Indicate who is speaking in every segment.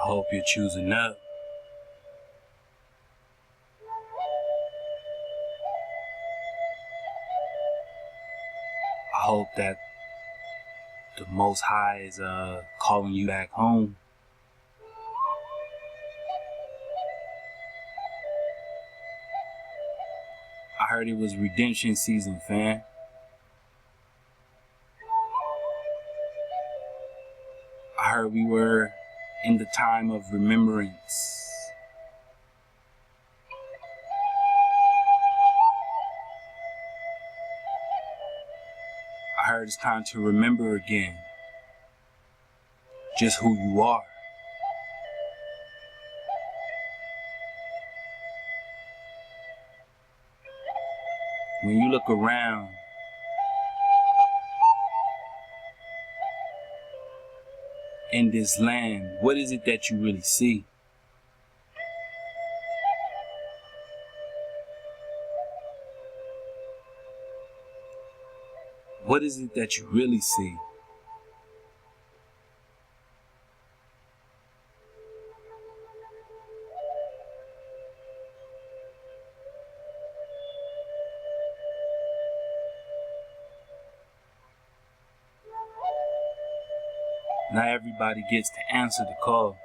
Speaker 1: hope you're choosing up. I hope that the Most High is calling you back home. I heard it was redemption season, fam. I heard we were in the time of remembrance. I heard it's time to remember again just who you are. When you look around, in this land, what is it that you really see? What is it that you really see? Not everybody gets to answer the call.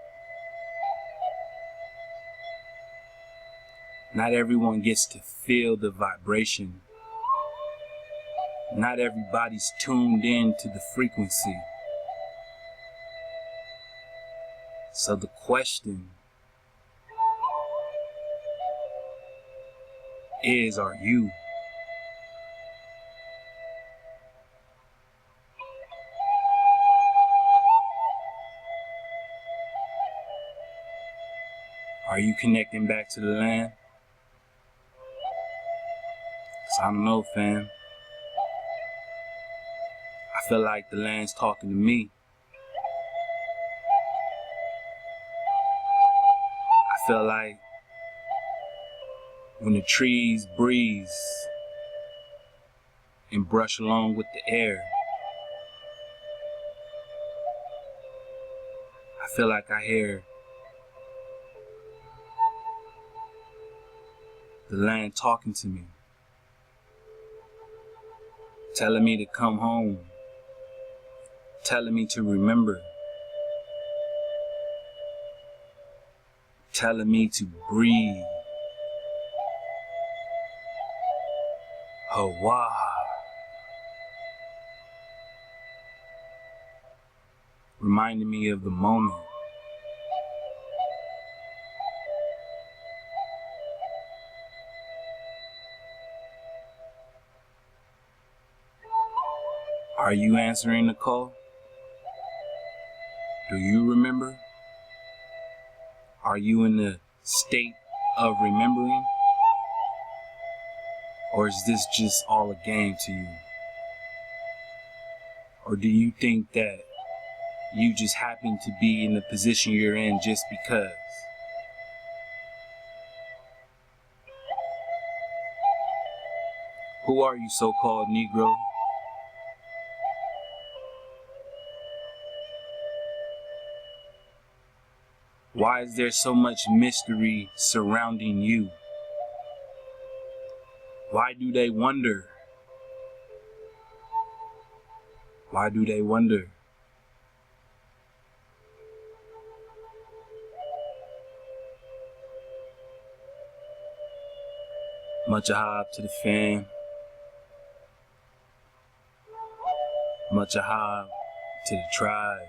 Speaker 1: Not everyone gets to feel the vibration. Not everybody's tuned in to the frequency. So the question is, are you? Are you connecting back to the land? 'Cause I don't know, fam. I feel like the land's talking to me. I feel like when the trees breeze and brush along with the air, I feel like I hear the land talking to me, telling me to come home, telling me to remember, telling me to breathe. Hawa. Reminding me of the moment. Are you answering the call? Do you remember? Are you in the state of remembering? Or is this just all a game to you? Or do you think that you just happen to be in the position you're in just because? Who are you, so-called Negro? Why is there so much mystery surrounding you? Why do they wonder? Why do they wonder? Much ahab to the fam. Much ahab to the tribe.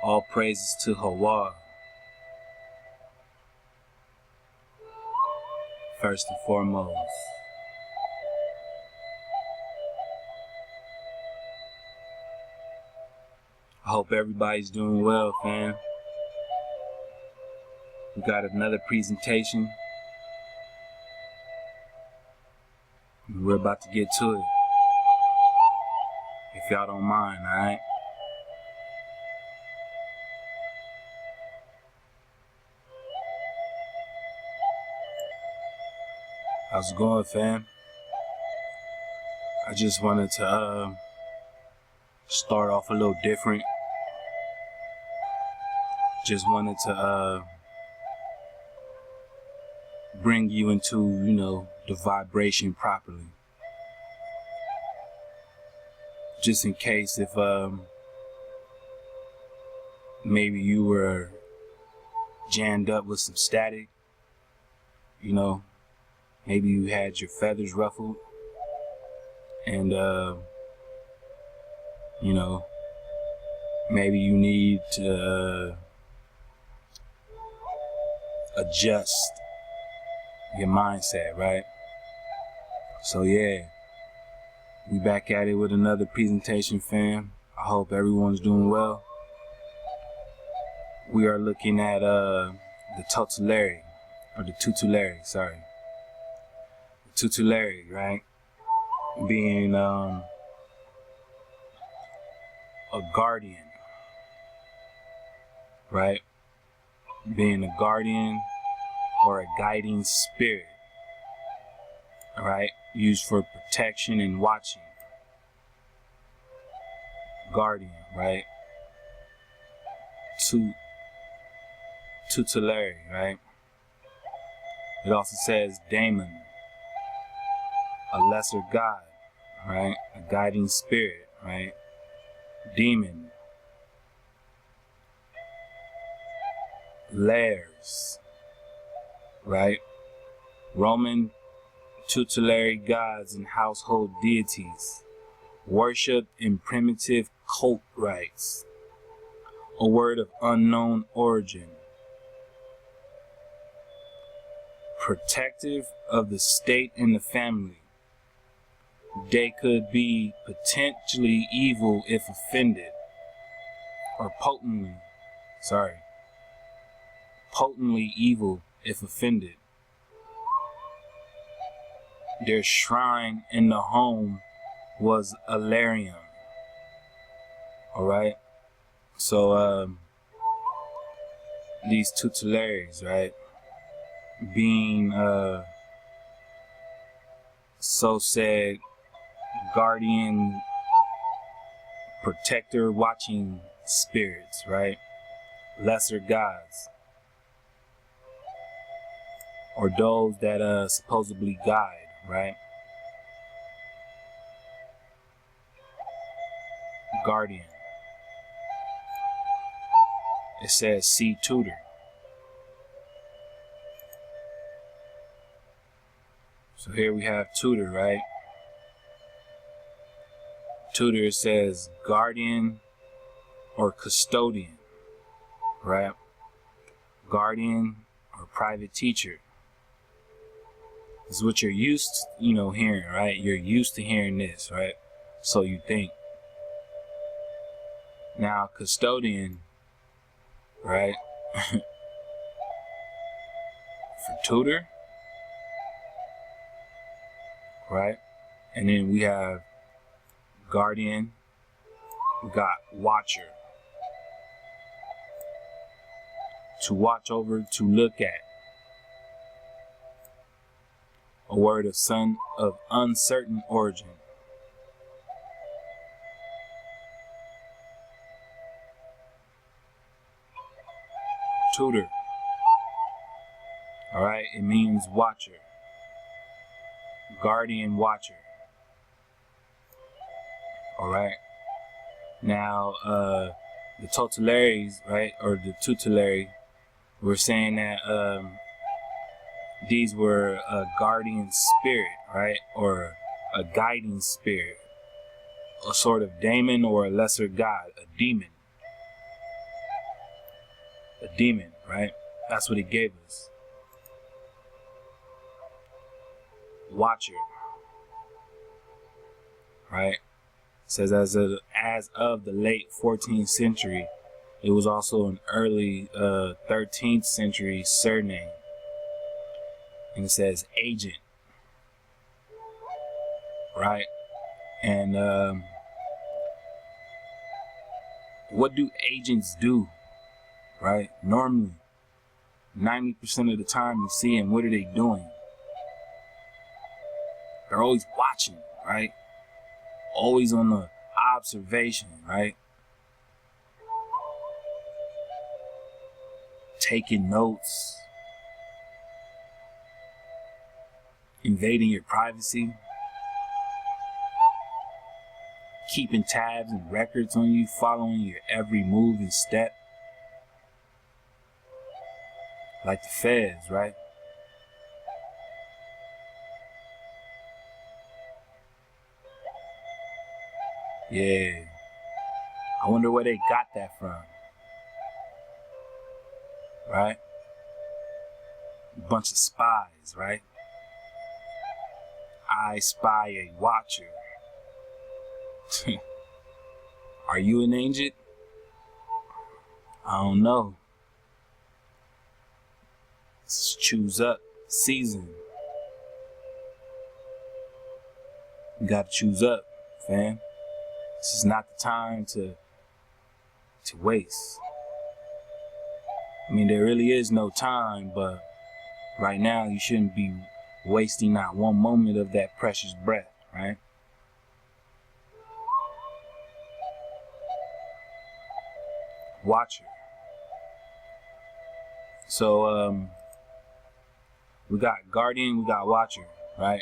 Speaker 1: All praises to Hawa. First and foremost. I hope everybody's doing well, fam. We got another presentation. We're about to get to it. If y'all don't mind, alright? How's it going, fam? I just wanted to start off a little different. just wanted to bring you into, you know, the vibration properly. Just in case if maybe you were jammed up with some static, you know, maybe you had your feathers ruffled, and you know, maybe you need to adjust your mindset, right? So yeah, we back at it with another presentation, fam. I hope everyone's doing well. We are looking at the tutelary, or the tutelary, sorry. The tutelary, right? Being a guardian, right? Being a guardian or a guiding spirit, right? Used for protection and watching. Guardian, right? Tutelary, right? It also says daemon, a lesser god, right? A guiding spirit, right? Demon, lairs, right? Roman tutelary gods and household deities, worshipped in primitive cult rites, a word of unknown origin, protective of the state and the family. They could be potentially evil if offended, or potently evil if offended. Their shrine in the home was a larium. Alright? So, these tutelaries, right? Being, so said, guardian, protector, watching spirits, right? Lesser gods. Or those that, supposedly guide, right? Guardian. It says see tutor. So here we have tutor, right? Tutor says guardian or custodian, right? Guardian or private teacher. This is what you're used to, you know, hearing, right? You're used to hearing this, right? So you think. Now, custodian, right? For tutor, right? And then we have guardian, we got watcher. To watch over, to look at. A word of uncertain origin. Tutor. Alright, it means watcher. Guardian watcher. Alright. Now, the tutelaries, right, or the tutelary, we're saying that these were a guardian spirit, right, or a guiding spirit, a sort of daemon or a lesser god, a demon. A demon, right? That's what it gave us. Watcher, right? It says as of the late 14th century, it was also an early 13th century surname. And it says agent, right? And what do agents do, right? Normally, 90% of the time you see them, what are they doing? They're always watching, right? Always on the observation, right? taking notes, invading your privacy, keeping tabs and records on you, following your every move and step. Like the feds, right? Yeah. I wonder where they got that from. Right? A bunch of spies, right? I spy a watcher. Are you an agent? I don't know. Let's choose up season. You gotta choose up, fam. This is not the time to waste. I mean, there really is no time, but right now you shouldn't be wasting not one moment of that precious breath, right? Watcher. So, we got guardian, we got watcher, right?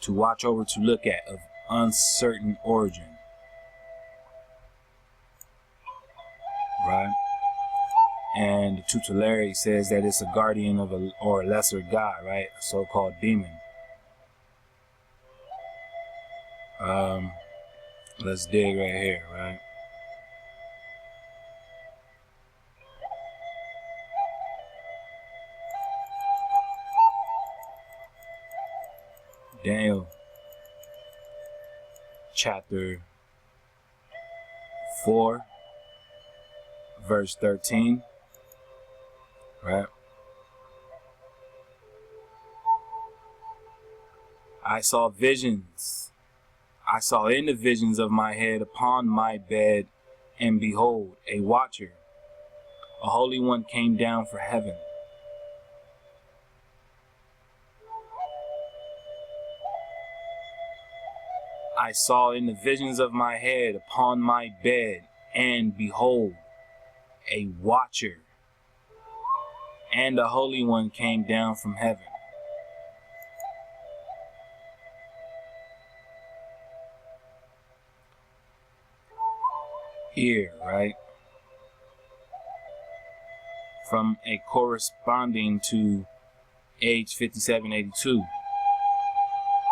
Speaker 1: To watch over, to look at, of uncertain origin. Right? And the tutelary says that it's a guardian of a lesser god, right? A so-called demon. Let's dig right here, right? Daniel chapter 4 verse 13, right? I saw visions. I saw in the visions of my head upon my bed, and behold, a watcher, a holy one, came down from heaven. I saw in the visions of my head upon my bed, and behold, a watcher, and a holy one came down from heaven. Here, right? From a corresponding to age 5782.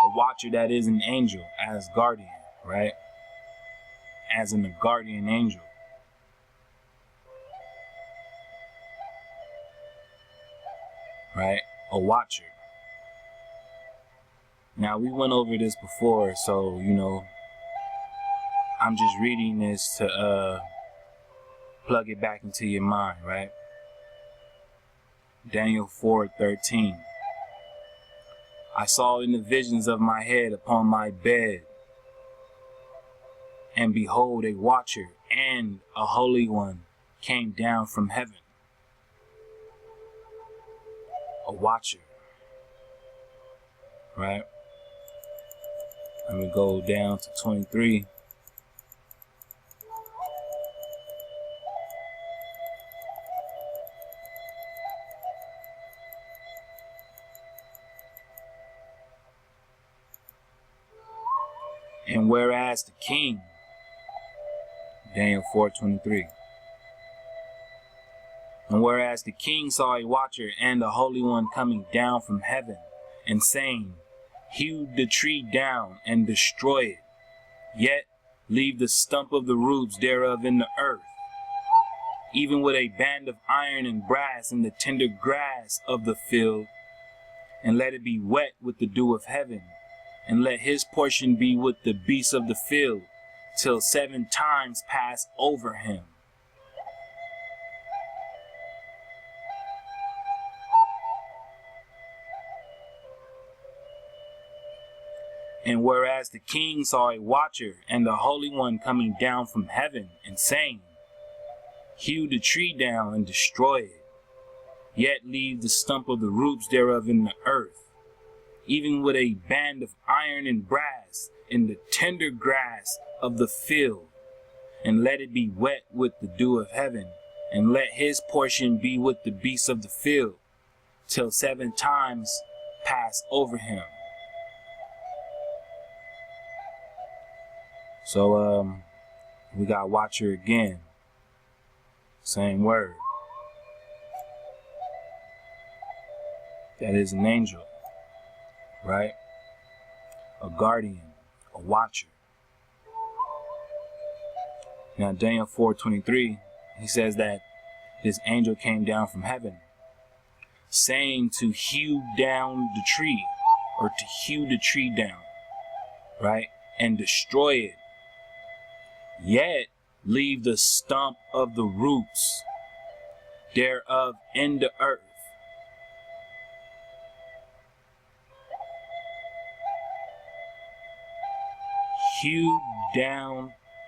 Speaker 1: A watcher that is an angel as guardian, right? As in a guardian angel. Right? A watcher. Now, we went over this before, so, you know, I'm just reading this to plug it back into your mind, right? Daniel 4:13. I saw in the visions of my head upon my bed, and behold, a watcher and a holy one came down from heaven. A watcher, right? Let me go down to 23. And whereas the king, Daniel 4:23. And whereas the king saw a watcher and a holy one coming down from heaven, and saying, hew the tree down and destroy it, yet leave the stump of the roots thereof in the earth, even with a band of iron and brass in the tender grass of the field, and let it be wet with the dew of heaven, and let his portion be with the beasts of the field, till 7 times pass over him. And whereas the king saw a watcher and the holy one coming down from heaven, and saying, hew the tree down and destroy it, yet leave the stump of the roots thereof in the earth, even with a band of iron and brass in the tender grass of the field, and let it be wet with the dew of heaven, and let his portion be with the beasts of the field, till 7 times pass over him. So we got watcher again. Same word. That is an angel, right? A guardian, a watcher. Now Daniel 4:23, he says that this angel came down from heaven, saying to hew down the tree, or to hew the tree down, right? And destroy it. Yet leave the stump of the roots thereof in the earth. Hew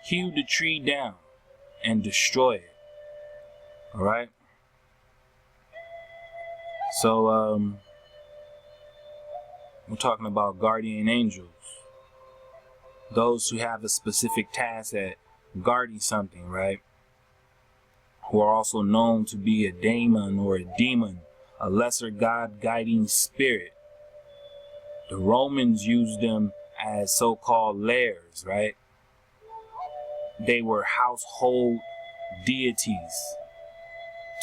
Speaker 1: the tree down and destroy it. Alright? So we're talking about guardian angels. Those who have a specific task at guarding something, right? Who are also known to be a daemon or a demon, a lesser god guiding spirit. The Romans used them as so-called lairs, right? They were household deities,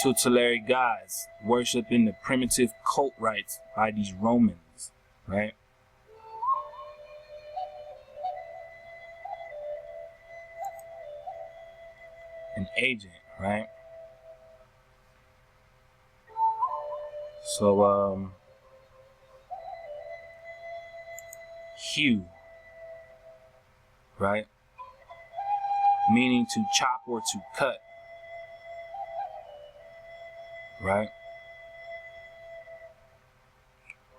Speaker 1: tutelary gods, worshipped in the primitive cult rites by these Romans, right? An agent, right? So hew, right? Meaning to chop or to cut, right?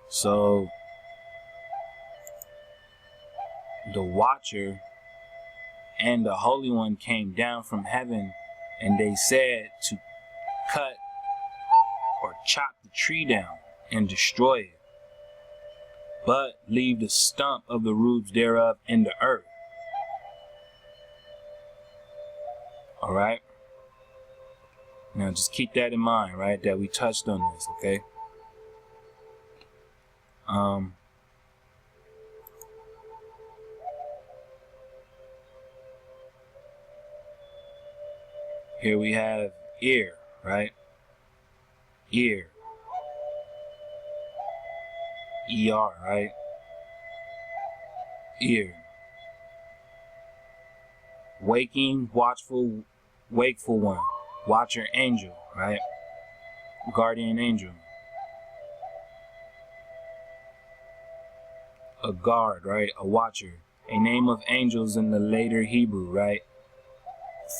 Speaker 1: So the watcher and the Holy One came down from heaven, and they said to cut or chop the tree down and destroy it, but leave the stump of the roots thereof in the earth. Alright? Now just keep that in mind, right? That we touched on this, okay? Here we have ear, right? Ear. ER, right? Ear. Waking, watchful, wakeful one. Watcher angel, right? Guardian angel. A guard, right? A watcher. A name of angels in the later Hebrew, right?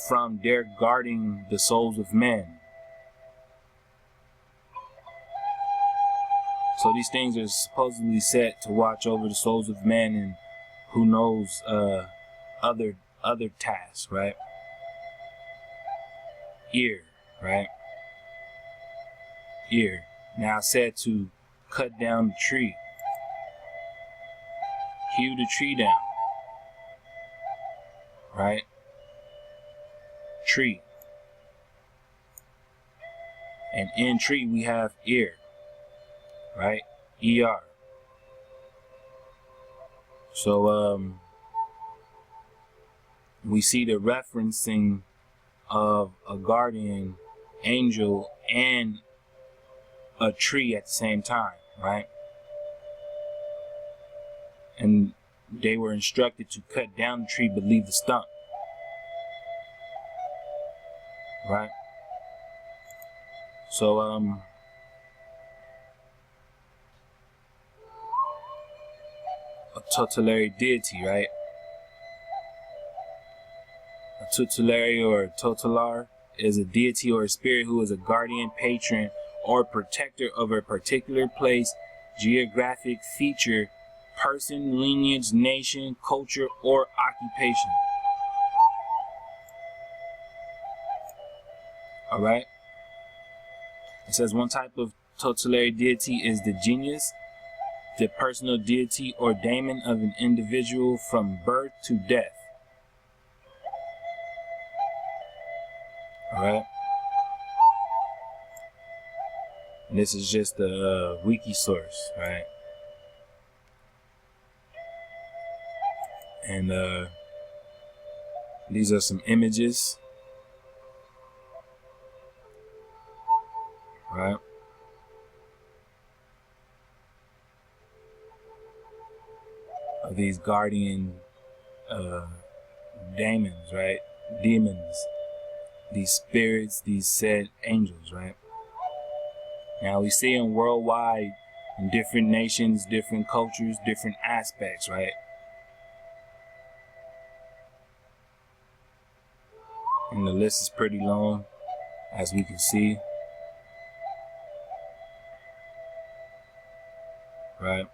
Speaker 1: From their guarding the souls of men. So these things are supposedly set to watch over the souls of men, and who knows other tasks, right? Ear, right? Ear. Now said to cut down the tree. Hew the tree down. Right? Tree. And in tree we have ear. Right? ER. So we see the referencing of a guardian angel and a tree at the same time, right? And they were instructed to cut down the tree but leave the stump, right? So a tutelary deity, right? A tutelary or a tutelar is a deity or a spirit who is a guardian, patron, or protector of a particular place, geographic feature, person, lineage, nation, culture, or occupation. Alright? It says one type of tutelary deity is the genius, the personal deity or daemon of an individual from birth to death. Alright? And this is just the wiki source, right? And these are some images, right? Of these guardian demons, right? Demons, these spirits, these said angels, right? Now we see them worldwide in different nations, different cultures, different aspects, right? And the list is pretty long, as we can see, right?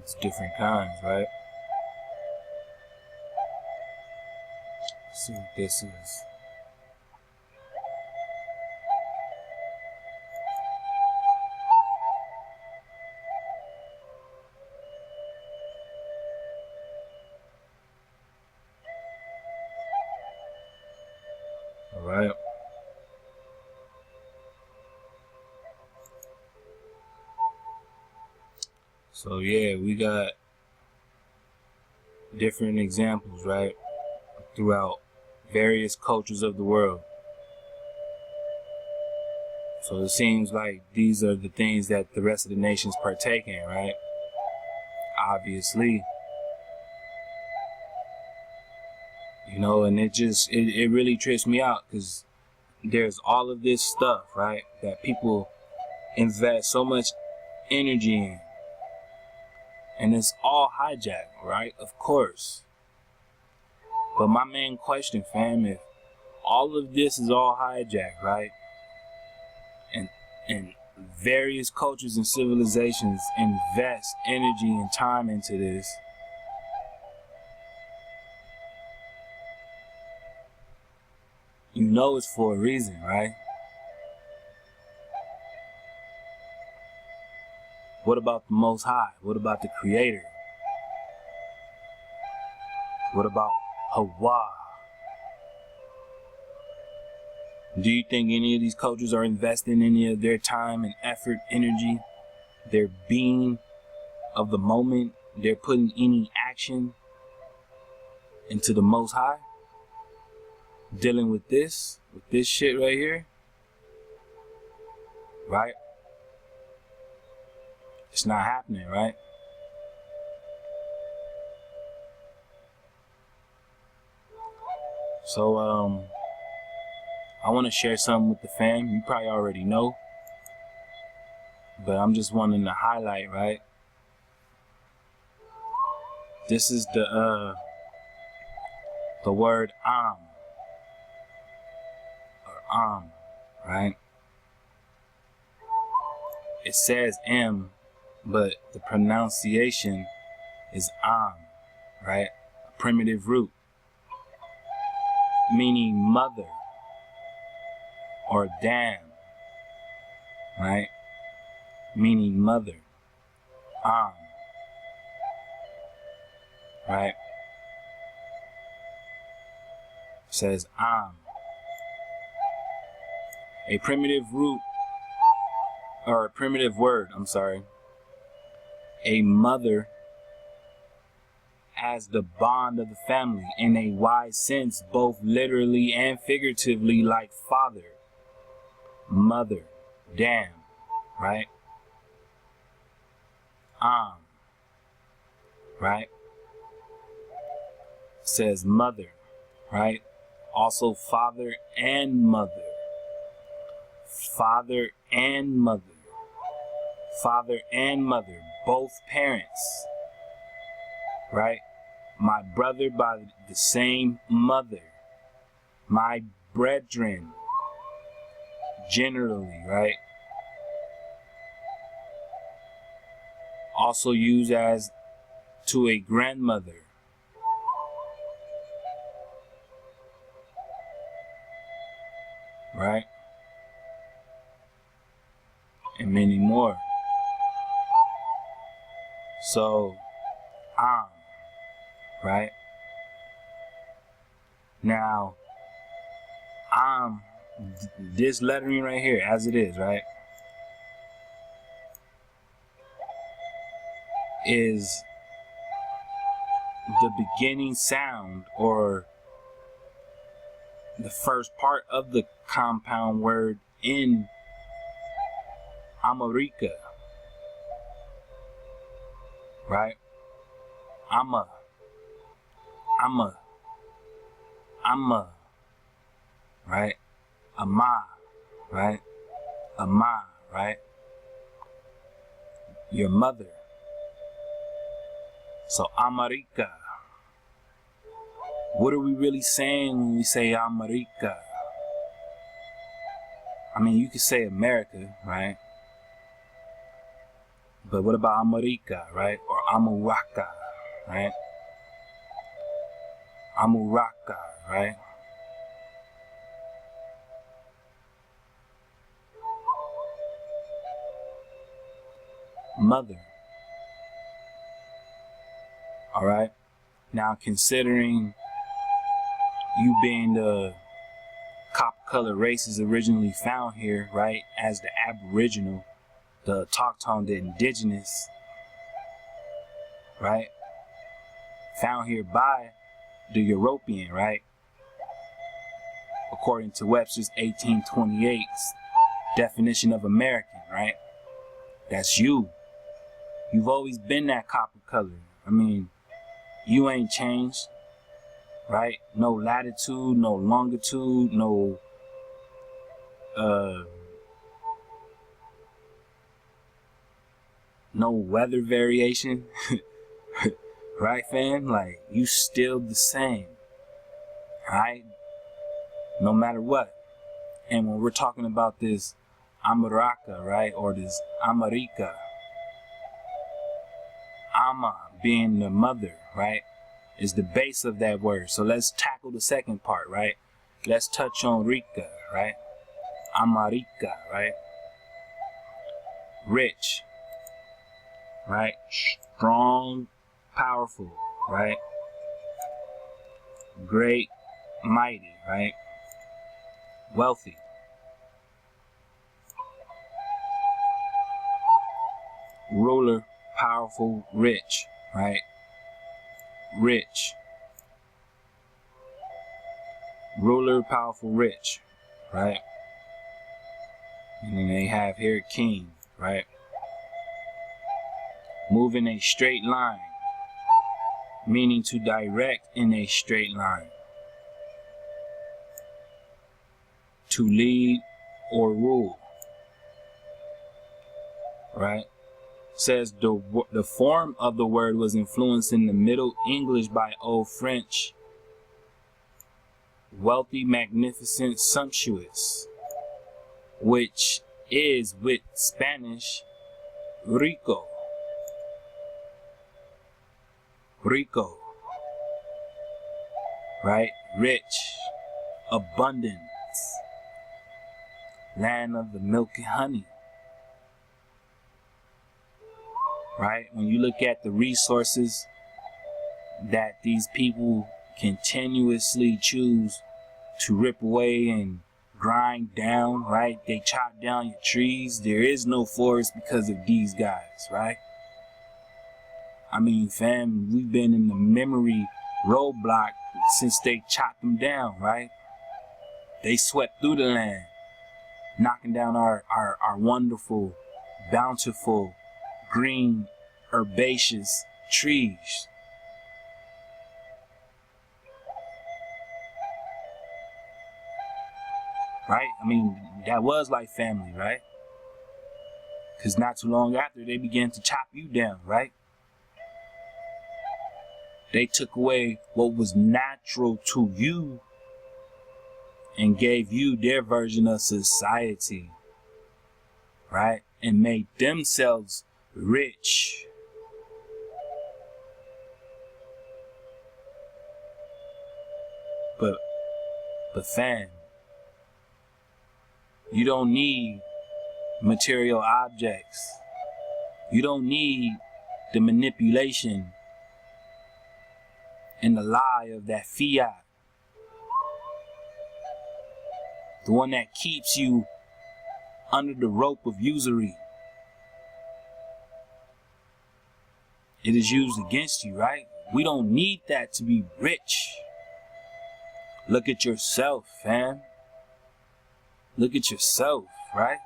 Speaker 1: It's different kinds, right? Let's see what this is. All right. So yeah, we got different examples, right, throughout various cultures of the world. So it seems like these are the things that the rest of the nations partake in, right? Obviously. You know, and it really trips me out, because there's all of this stuff, right, that people invest so much energy in. And it's all hijack, right? Of course. But my main question, fam, if all of this is all hijack, right? And various cultures and civilizations invest energy and time into this, you know it's for a reason, right? What about the Most High? What about the Creator? What about Hawa? Do you think any of these cultures are investing any of their time and effort, energy, their being of the moment? They're putting any action into the Most High? Dealing with this shit right here? Right? It's not happening, right? So, I want to share something with the fam. You probably already know, but I'm just wanting to highlight, right? This is the word or right? It says but the pronunciation is right? A primitive root, meaning mother or dam, right? Meaning mother, right? It says a primitive root, or a primitive word, I'm sorry. A mother as the bond of the family in a wide sense, both literally and figuratively, like father, mother, dam, right? Right? Says mother, right? Also father and mother. Father and mother. Father and mother, both parents, right? My brother by the same mother. My brethren, generally, right? Also used as to a grandmother. right? And many more. So, right? Now, this lettering right here, as it is, right, is the beginning sound or the first part of the compound word in America, right? Ama, right? Ama, right? Ama, right? Your mother. So America. What are we really saying when we say America? I mean, you could say America, right? But what about America, right? Or Amuraka, right? Amuraka, right? Mother. All right. Now, considering you being the copper color races originally found here, right, as the Aboriginal, the autochthon, the indigenous, right, found here by the European, right, according to Webster's 1828 definition of American, right, that's you. You've always been that copper color. I mean, you ain't changed, right? No latitude, no longitude, no no weather variation. Right, fam? Like, you still the same, right? No matter what. And when we're talking about this Amaraka, right, or this America, Ama being the mother, right, is the base of that word. So let's tackle the second part, right? Let's touch on Rika, right? America, right? Rich, right? Strong, powerful, right? Great, mighty, right? Wealthy. Ruler, powerful, rich, right? Rich. Ruler, powerful, rich, right? And then they have here king, right? Move in a straight line, meaning to direct in a straight line. To lead or rule, right? Says the form of the word was influenced in the Middle English by Old French. Wealthy, magnificent, sumptuous, which is with Spanish rico. Rico, right? Rich, abundance, land of the milk and honey, right? When you look at the resources that these people continuously choose to rip away and grind down, right? They chop down your trees. There is no forest because of these guys, right? I mean, fam, we've been in the memory roadblock since they chopped them down, right? They swept through the land, knocking down our wonderful, bountiful, green, herbaceous trees. Right? I mean, that was like family, right? Because not too long after, they began to chop you down, right? They took away what was natural to you and gave you their version of society, right? And made themselves rich. But fam, You don't need material objects. You don't need the manipulation and the lie of that fiat. The one that keeps you under the rope of usury. It is used against you, right? We don't need that to be rich. Look at yourself, fam. Look at yourself, right?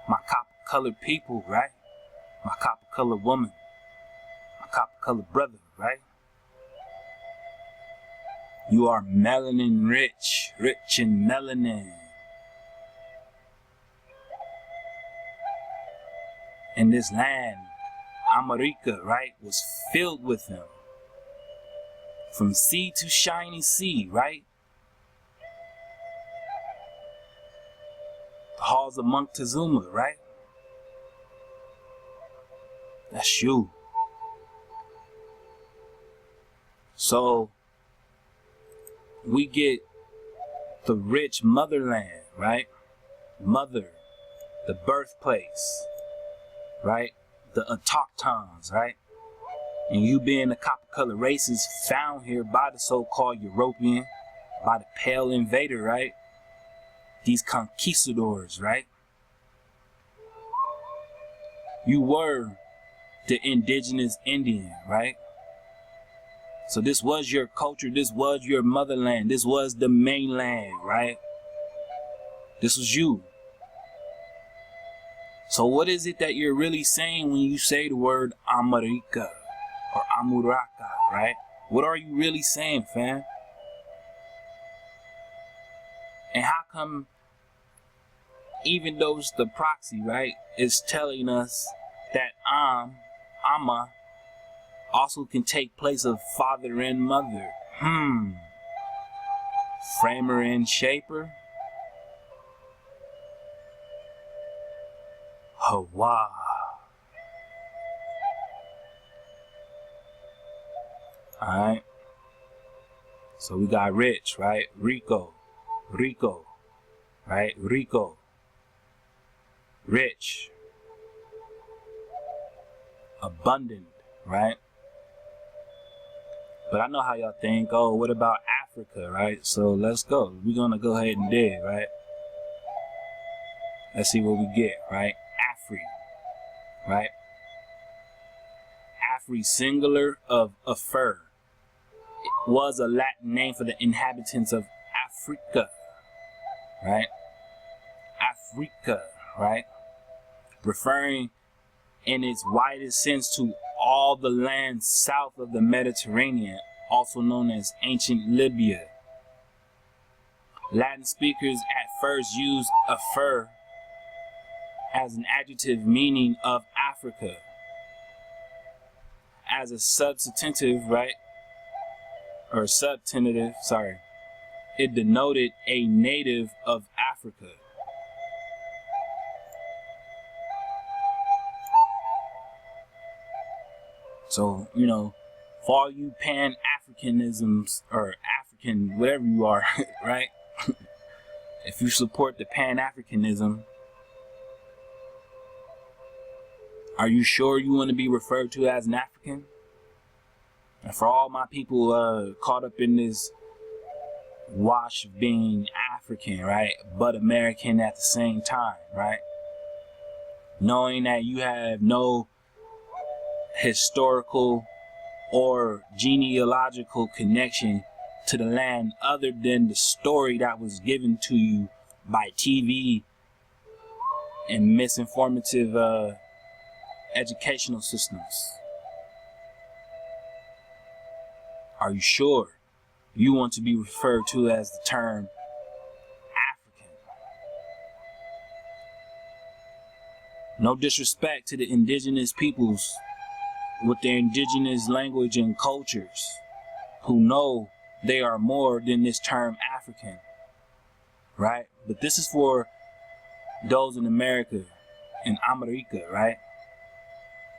Speaker 1: My copper-colored people, right? My copper-colored woman. My copper-colored brother, right? You are melanin rich, rich in melanin. And this land, America, right, was filled with them. From sea to shiny sea, right? The halls of Montezuma, right? That's you. So, we get the rich motherland, right? Mother, the birthplace, right? The autochtons, right? And you being the copper-colored races found here by the so-called European, by the pale invader, right? These conquistadors, right? You were the indigenous Indian, right? So this was your culture, this was your motherland, this was the mainland, right? This was you. So what is it that you're really saying when you say the word America or Amuraka, right? What are you really saying, fam? And how come, even though it's the proxy, right, is telling us that Ama, also can take place of father and mother? Framer and shaper? Hawa. Alright. So we got rich, right? Rico, right? Rico. Rich. Abundant, right? But I know how y'all think, oh, what about Africa, right? So let's go. We're gonna go ahead and dig, right? Let's see what we get, right? Afri, right? Afri, singular of Afur, was a Latin name for the inhabitants of Africa, right? Africa, right? Referring in its widest sense to all the land south of the Mediterranean, also known as ancient Libya. Latin speakers at first used Afur as an adjective meaning of Africa. As a substantive, right? Or substantive, sorry. It denoted a native of Africa. So, you know, for all you Pan-Africanisms or African, whatever you are, right? If you support the Pan-Africanism, are you sure you want to be referred to as an African? And for all my people caught up in this wash of being African, right? But American at the same time, right? Knowing that you have no historical or genealogical connection to the land other than the story that was given to you by TV and misinformative educational systems. Are you sure you want to be referred to as the term African? No disrespect to the indigenous peoples with their indigenous language and cultures who know they are more than this term African, right? But this is for those in America, in America, right?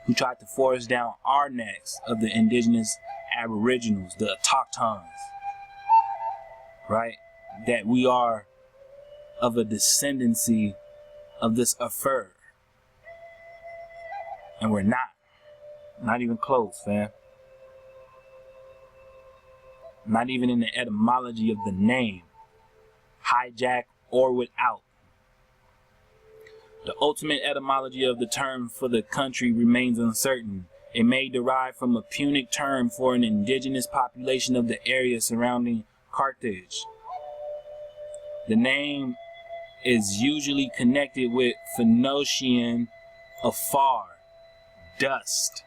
Speaker 1: Who tried to force down our necks of the indigenous aboriginals, the autochtons, right? That we are of a descendancy of this Afur. And we're not. Not even close, fam. Not even in the etymology of the name. Hijack or without. The ultimate etymology of the term for the country remains uncertain. It may derive from a Punic term for an indigenous population of the area surrounding Carthage. The name is usually connected with Phoenician afar, dust.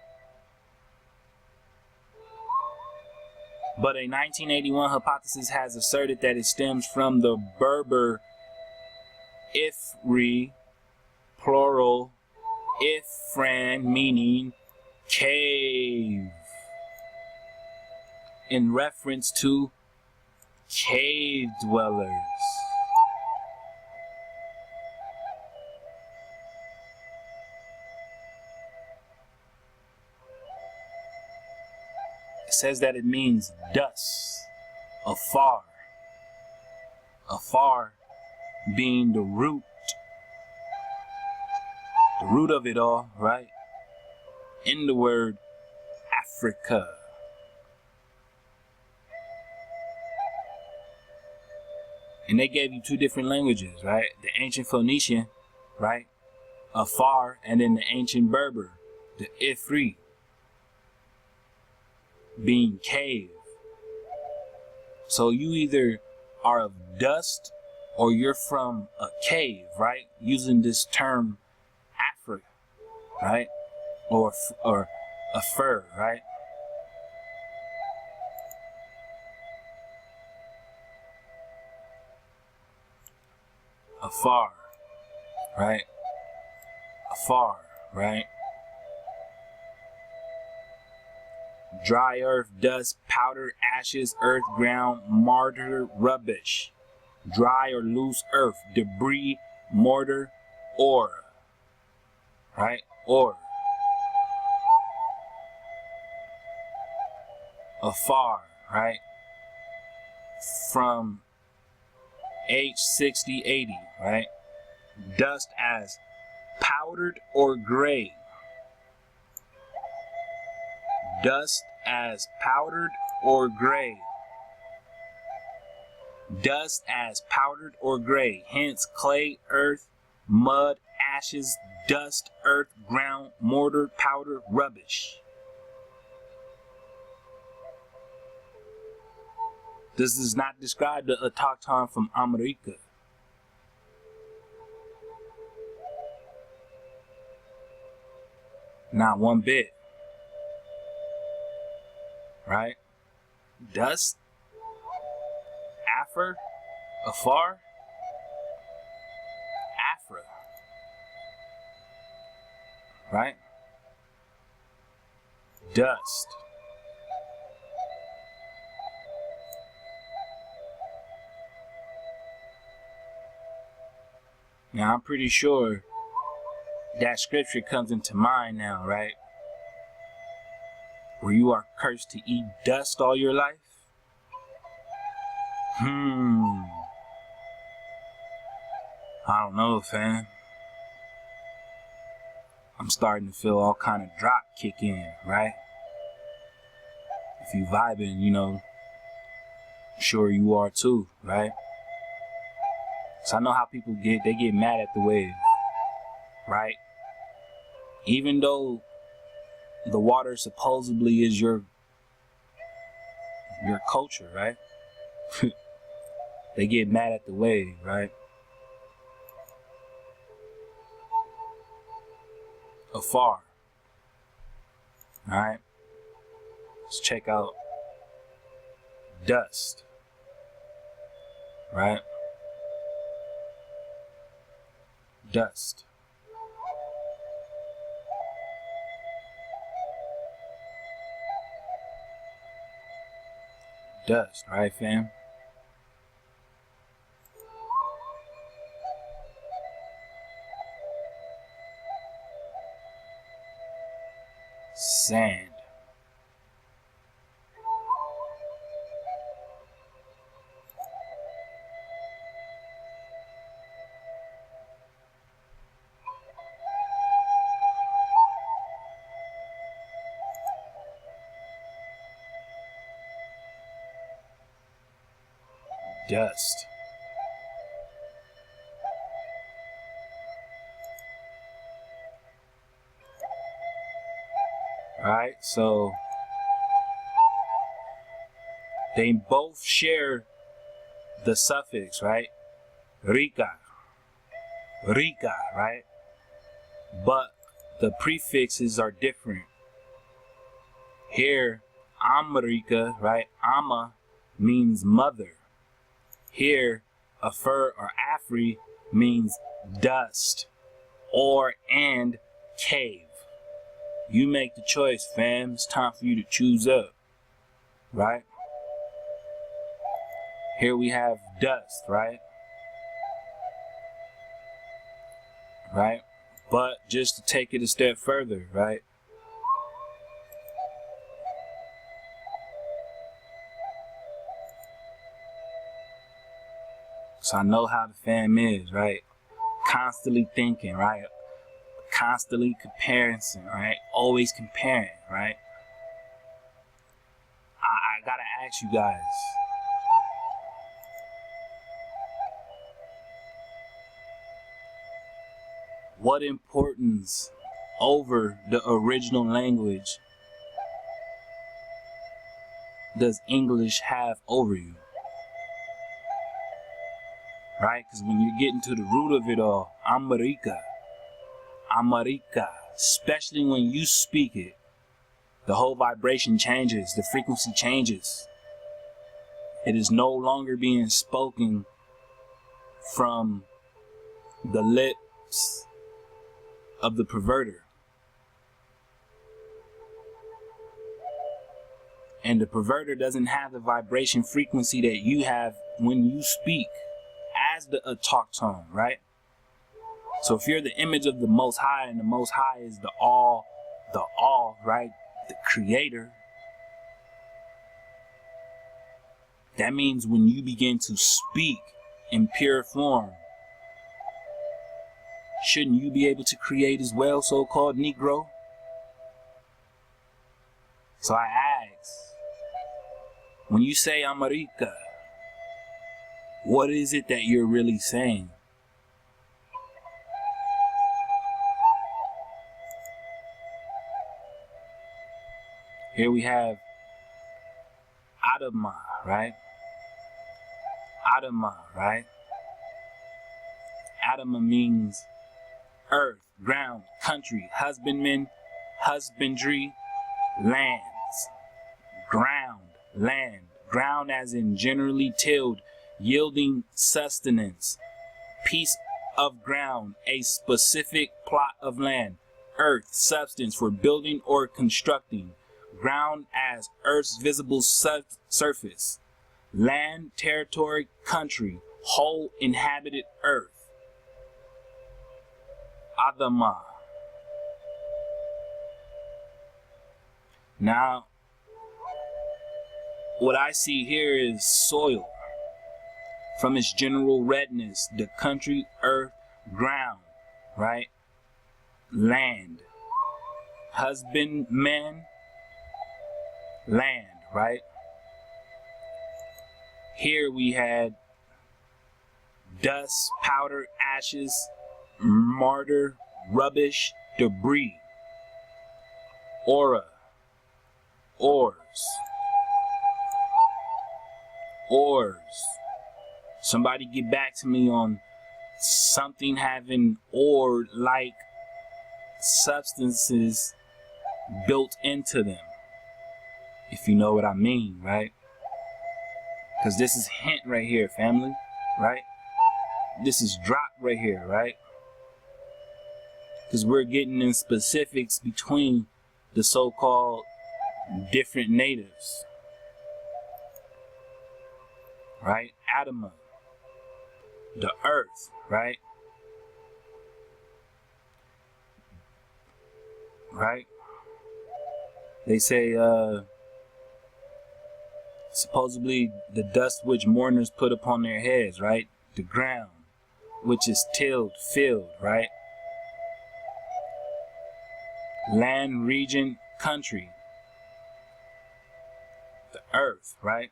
Speaker 1: But a 1981 hypothesis has asserted that it stems from the Berber Ifri, plural Ifran, meaning cave, in reference to cave dwellers. It says that it means dust, afar. Afar being the root of it all, right? In the word Africa. And they gave you two different languages, right? The ancient Phoenician, right? Afar, and then the ancient Berber, the Ifri, being cave. So you either are of dust or you're from a cave, right? Using this term Africa, right? Or a fur, right? Afar, right? Afar, right? Dry earth, dust, powder, ashes, earth, ground, mortar, rubbish. Dry or loose earth, debris, mortar, ore. Right? Ore. Afar, right? From H6080, right? Dust as powdered or gray. Dust as powdered or gray. Dust as powdered or gray. Hence clay, earth, mud, ashes, dust, earth, ground, mortar, powder, rubbish. This does not describe the autochthon from America. Not one bit. Right? Dust, Afar, afar, Afra. Right? Dust. Now I'm pretty sure that scripture comes into mind now, right? Where you are cursed to eat dust all your life? I don't know, fam. I'm starting to feel all kind of drop kick in, right? If you vibing, you know, I'm sure you are too, right? So I know how people get mad at the wave, right? Even though the water supposedly is your culture, right? They get mad at the wave, right? Afar. Alright? Let's check out dust. Right? Dust. Dust, right, fam? Sand. dust. Alright, so they both share the suffix, right? Rika, right? But the prefixes are different. Here, Amerika, right? Ama means mother. Here, Afur or Afri means dust or and cave. You make the choice, fam. It's time for you to choose up, right? Here we have dust, right? Right? But just to take it a step further, right? So I know how the fam is, right? Constantly thinking, right? Constantly comparing, right? Always comparing, right? I gotta ask you guys, what importance over the original language does English have over you? Right? Because when you get into the root of it all, Amerika, especially when you speak it, the whole vibration changes, the frequency changes. It is no longer being spoken from the lips of the perverter. And the perverter doesn't have the vibration frequency that you have when you speak as the autochton, right? So if you're the image of the Most High, and the Most High is the all, right? The creator. That means when you begin to speak in pure form, shouldn't you be able to create as well, so-called Negro? So I ask, when you say Amerika, what is it that you're really saying? Here we have Adamah, right? Adamah, right? Adamah means earth, ground, country, husbandman, husbandry, lands, ground, land, ground as in generally tilled, yielding sustenance, piece of ground, a specific plot of land, earth, substance for building or constructing, ground as earth's visible surface, land, territory, country, whole inhabited earth. Adamah. Now, what I see here is soil. From its general redness, the country, earth, ground, right? Land. Husbandman, land, right? Here we had dust, powder, ashes, mortar, rubbish, debris, aura, ores. Somebody get back to me on something having ore-like substances built into them, if you know what I mean, right? Because this is hint right here, family, right? This is drop right here, right? Because we're getting in specifics between the so-called different natives, right? Adamah, the earth, right? Right? They say, supposedly the dust which mourners put upon their heads, right? The ground, which is tilled, filled, right? Land, region, country. The earth, right?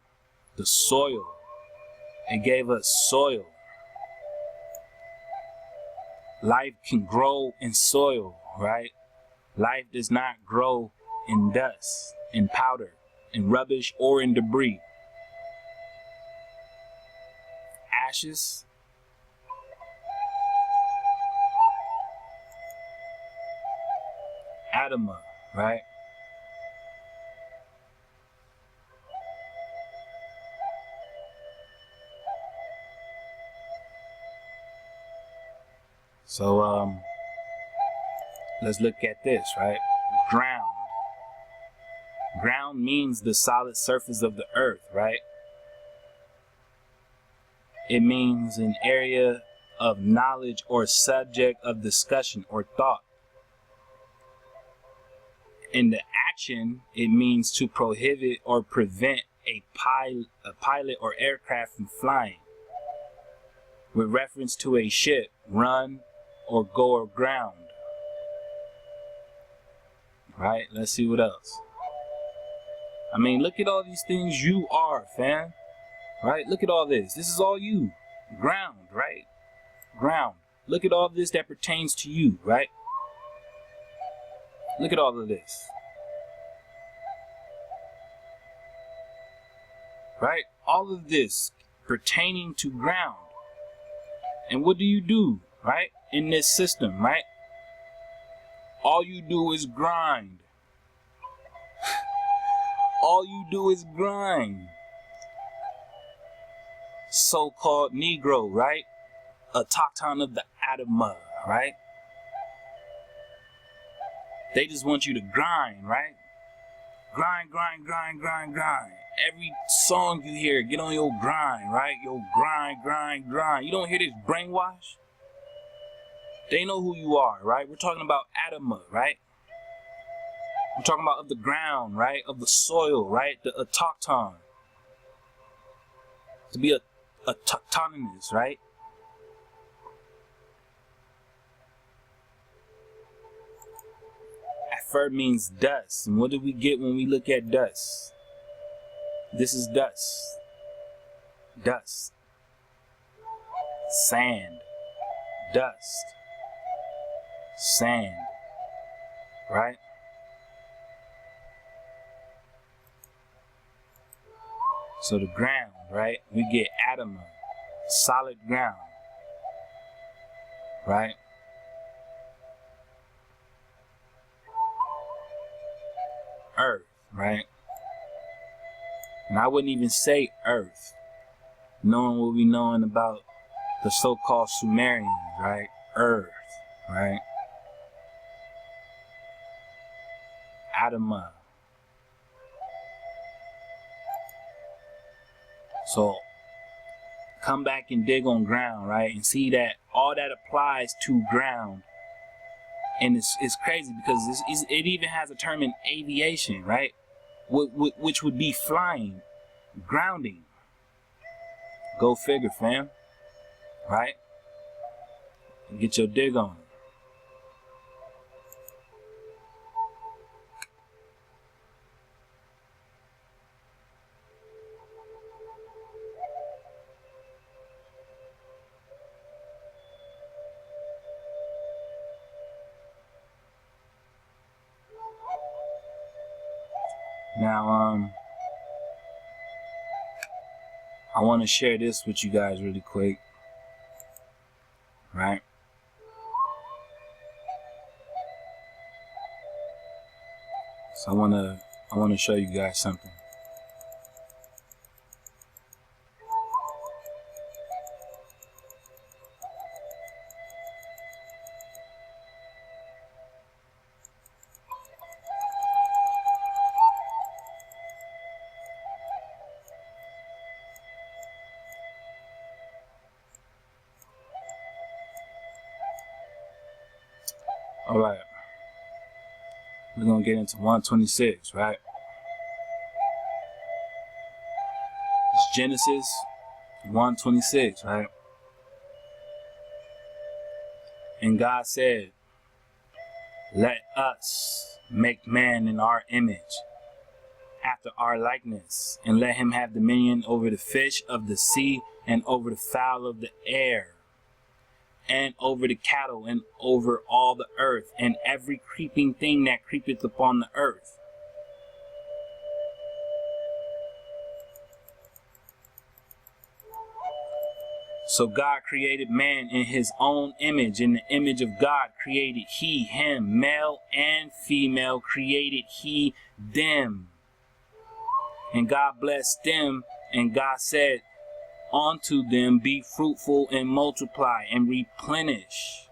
Speaker 1: The soil It gave us soil. Life can grow in soil, right? Life does not grow in dust, in powder, in rubbish, or in debris. Ashes, Adamah, right? So, let's look at this, right? Ground. Ground means the solid surface of the earth, right? It means an area of knowledge or subject of discussion or thought. In the action, it means to prohibit or prevent a pilot or aircraft from flying. With reference to a ship, run or go aground. Right? Let's see what else. I mean, look at all these things you are, fam. Right? Look at all this. This is all you. Ground, right? Ground. Look at all this that pertains to you, right? Look at all of this. Right? All of this pertaining to ground. And what do, right? In this system, right? All you do is grind. All you do is grind. So-called Negro, right? A Totem of the Adamah, right? They just want you to grind, right? Grind, grind, grind, grind, grind. Every song you hear, get on your grind, right? Your grind, grind, grind. You don't hear this brainwash? They know who you are, right? We're talking about Adamah, right? We're talking about of the ground, right? Of the soil, right? The autochthon. To be a autochthonous, right? Afar means dust. And what do we get when we look at dust? This is dust. Dust. Sand. Dust. Sand. Right? So the ground, right? We get Adamah, solid ground. Right? Earth, right? And I wouldn't even say earth, knowing what we knowing about the so-called Sumerians, right? Earth, right? Adamah. So come back and dig on ground, right? And see that all that applies to ground. And it's crazy because it even has a term in aviation, right? Which would be flying, grounding. Go figure, fam. Right? Get your dig on. Now, I want to share this with you guys really quick, right? So I want to show you guys something. All right, we're gonna get into 126, right? It's Genesis 126, right? And God said, "Let us make man in our image, after our likeness, and let him have dominion over the fish of the sea, and over the fowl of the air, and over the cattle, and over all the earth, and every creeping thing that creepeth upon the earth. So God created man in his own image. In the image of God created he him, male and female created he them. And God blessed them, and God said unto them, be fruitful and multiply and replenish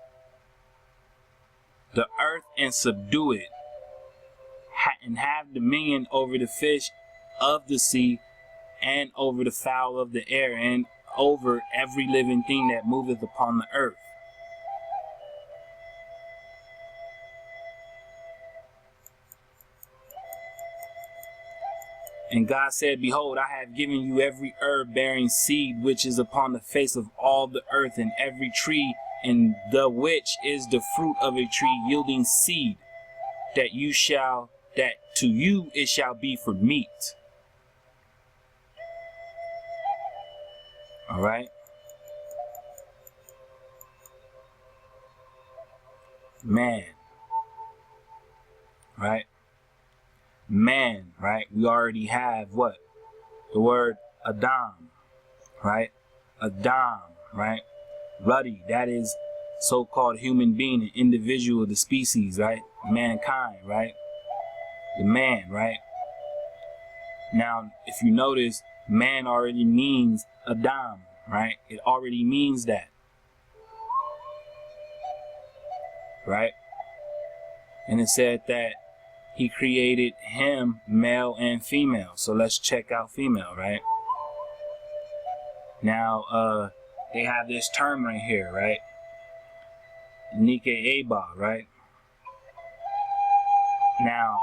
Speaker 1: the earth and subdue it, and have dominion over the fish of the sea, and over the fowl of the air, and over every living thing that moveth upon the earth. And God said, behold, I have given you every herb bearing seed which is upon the face of all the earth, and every tree in the which is the fruit of a tree yielding seed, that to you it shall be for meat. All right. Man. Right. Man. Right. We already have what? The word Adam. Right. Adam. Right. Ruddy. That is so-called human being, an individual, the species. Right. Mankind. Right. The man. Right. Now, if you notice, man already means Adam, right? It already means that, right? And it said that he created him male and female. So let's check out female, right? Now, they have this term right here, right? Nike Aba, right? Now,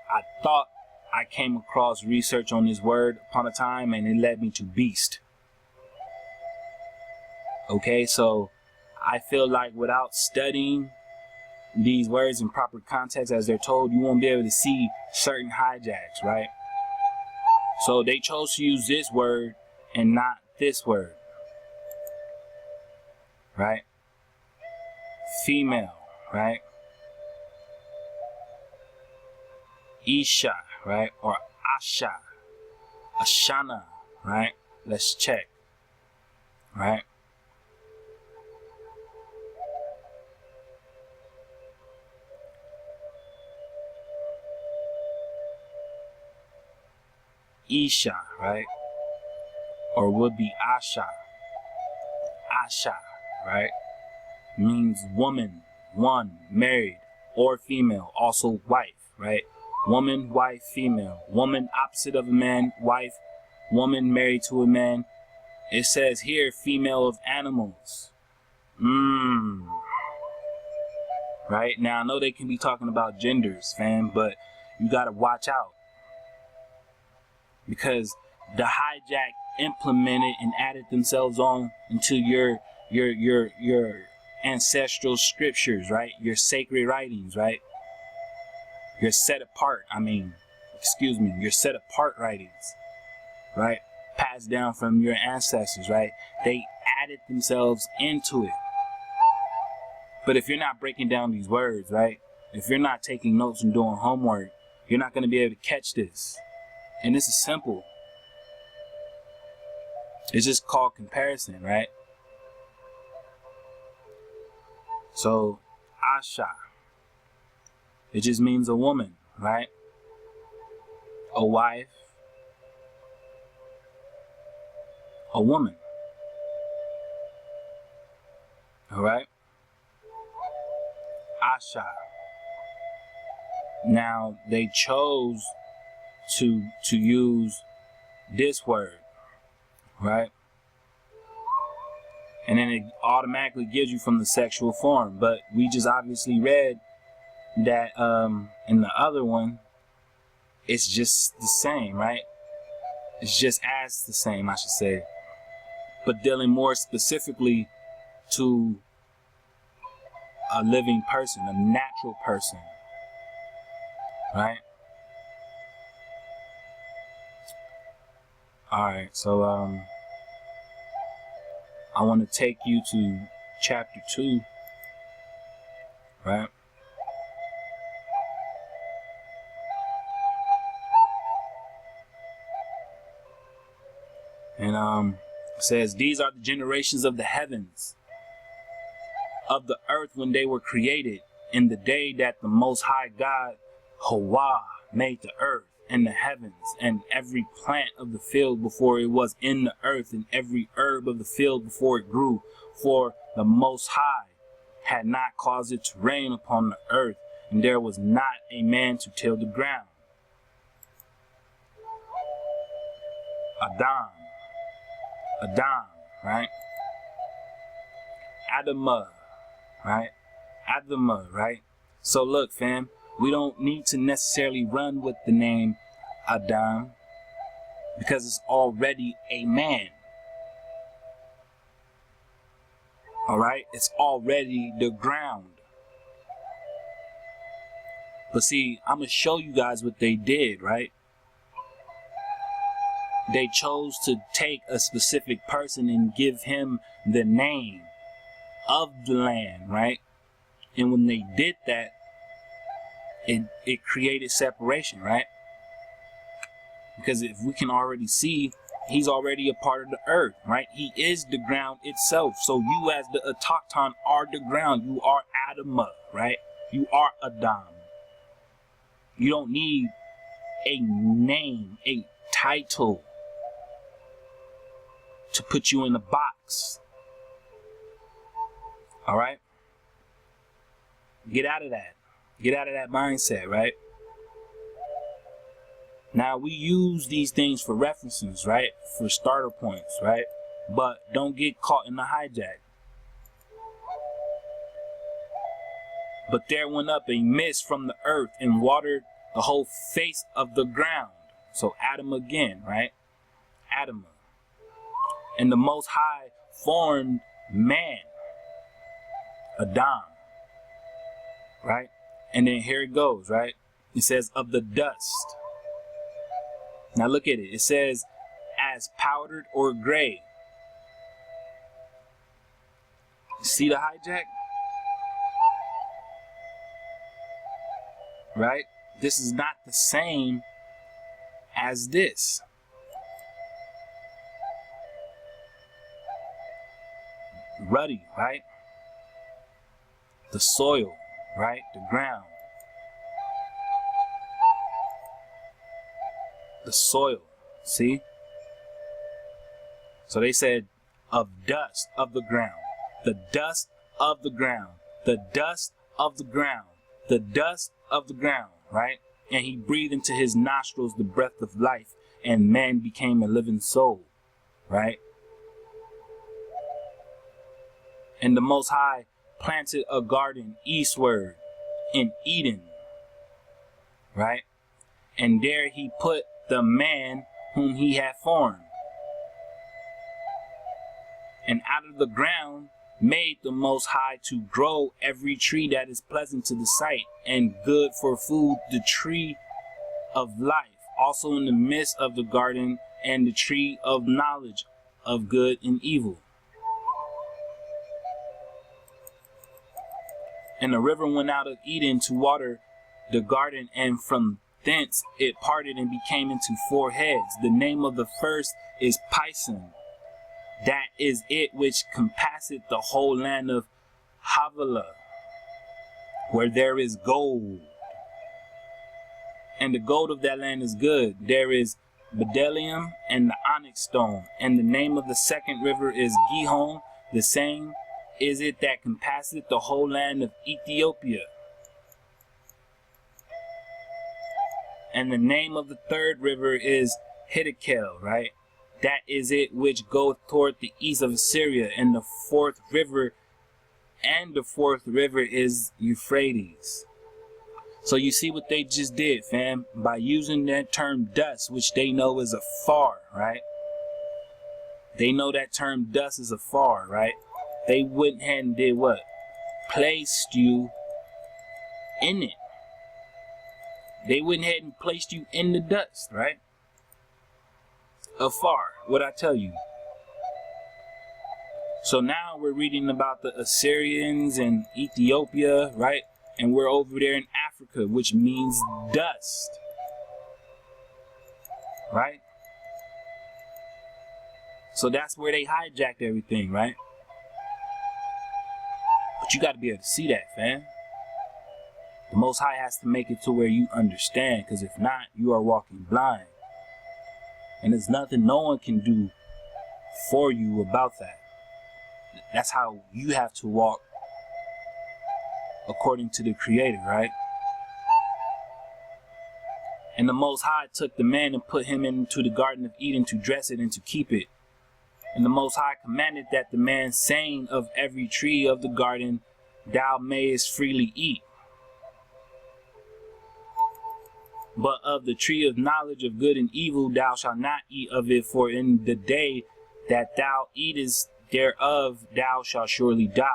Speaker 1: I thought I came across research on this word upon a time, and it led me to beast. Okay, so I feel like without studying these words in proper context as they're told, you won't be able to see certain hijacks, right? So they chose to use this word and not this word, right? Female, right? Isha, right? Or Asha, Ashana, right? Let's check, right? Isha, right? Or would be Asha. Asha, right? Means woman, one, married, or female, also wife, right? Woman, wife, female. Woman opposite of a man, wife. Woman married to a man. It says here, female of animals. Right? Now, I know they can be talking about genders, fam, but you gotta watch out. Because the hijack implemented and added themselves on into your ancestral scriptures, right? Your sacred writings, right? Your set apart, your set apart writings, right? Passed down from your ancestors, right? They added themselves into it. But if you're not breaking down these words, right? If you're not taking notes and doing homework, you're not going to be able to catch this. And this is simple. It's just called comparison, right? So, Asha. It just means a woman, right? A wife. A woman. Alright? Asha. Now, they chose to use this word, right? And then it automatically gives you from the sexual form. But we just obviously read that in the other one, it's just the same, right? It's just as the same, I should say. But dealing more specifically to a living person, a natural person, right? Alright, so I want to take you to chapter 2, right? And it says, these are the generations of the heavens, of the earth when they were created, in the day that the Most High God, Hawa, made the earth and the heavens, and every plant of the field before it was in the earth, and every herb of the field before it grew. For the Most High had not caused it to rain upon the earth, and there was not a man to till the ground. Adam, right? Adamah, right? Adamah, right? So look, fam, we don't need to necessarily run with the name Adam because it's already a man. All right, it's already the ground. But see, I'm gonna show you guys what they did, right? They chose to take a specific person and give him the name of the land, right? And when they did that, it created separation, right? Because if we can already see, he's already a part of the earth, right? He is the ground itself. So you as the autochthon are the ground. You are Adamah, right? You are Adam. You don't need a name, a title to put you in a box. All right? Get out of that. Get out of that mindset, right? Now, we use these things for references, right? For starter points, right? But don't get caught in the hijack. But there went up a mist from the earth and watered the whole face of the ground. So Adam again, right? Adamah. And the Most High formed man, Adam, right? And then here it goes, right? It says of the dust. Now look at it. It says as powdered or gray. See the hijack? Right? This is not the same as this. Ruddy, right? The soil, right? The ground. The soil, see? So they said of dust of the ground, the dust of the ground, the dust of the ground, the dust of the ground, right? And he breathed into his nostrils the breath of life, and man became a living soul, right? And the Most High planted a garden eastward in Eden, right? And there he put the man whom he had formed. And out of the ground made the Most High to grow every tree that is pleasant to the sight and good for food, the tree of life, also in the midst of the garden, and the tree of knowledge of good and evil. And the river went out of Eden to water the garden, and from thence it parted and became into 4 heads. The name of the first is Pison. That is it which compasseth the whole land of Havilah, where there is gold. And the gold of that land is good. There is bdellium and the onyx stone. And the name of the second river is Gihon. The same is it that compasseth the whole land of Ethiopia. And the name of the third river is Hiddekel, right? That is it which goeth toward the east of Assyria. And the fourth river is Euphrates. So you see what they just did, fam? By using that term dust, which they know is afar, right? They know that term dust is afar, right? They went ahead and did what? Placed you in it. They went ahead and placed you in the dust, right? afar. What I tell you. So now we're reading about the Assyrians and Ethiopia, right? And we're over there in Africa, which means dust, right? So that's where they hijacked everything, right? But you got to be able to see that, fam. The Most High has to make it to where you understand, because if not, you are walking blind. And there's nothing no one can do for you about that. That's how you have to walk according to the Creator, right? And the Most High took the man and put him into the Garden of Eden to dress it and to keep it. And the Most High commanded that the man, saying, of every tree of the garden thou mayest freely eat, but of the tree of knowledge of good and evil thou shalt not eat of it, for in the day that thou eatest thereof thou shalt surely die.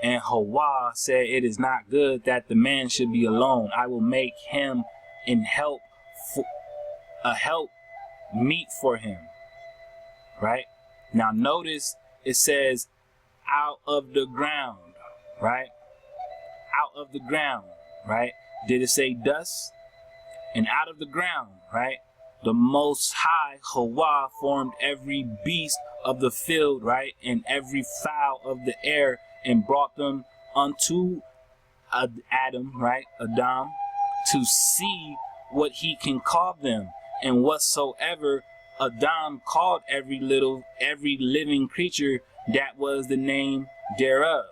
Speaker 1: And Hawa said, it is not good that the man should be alone. I will make him a help meet for him. Right? Now notice it says out of the ground, right? Out of the ground, right? Did it say dust? And out of the ground, right? The Most High, Hawa, formed every beast of the field, right? And every fowl of the air, and brought them unto Adam, right? Adam, to see what he can call them. And whatsoever Adam called every living creature, that was the name thereof.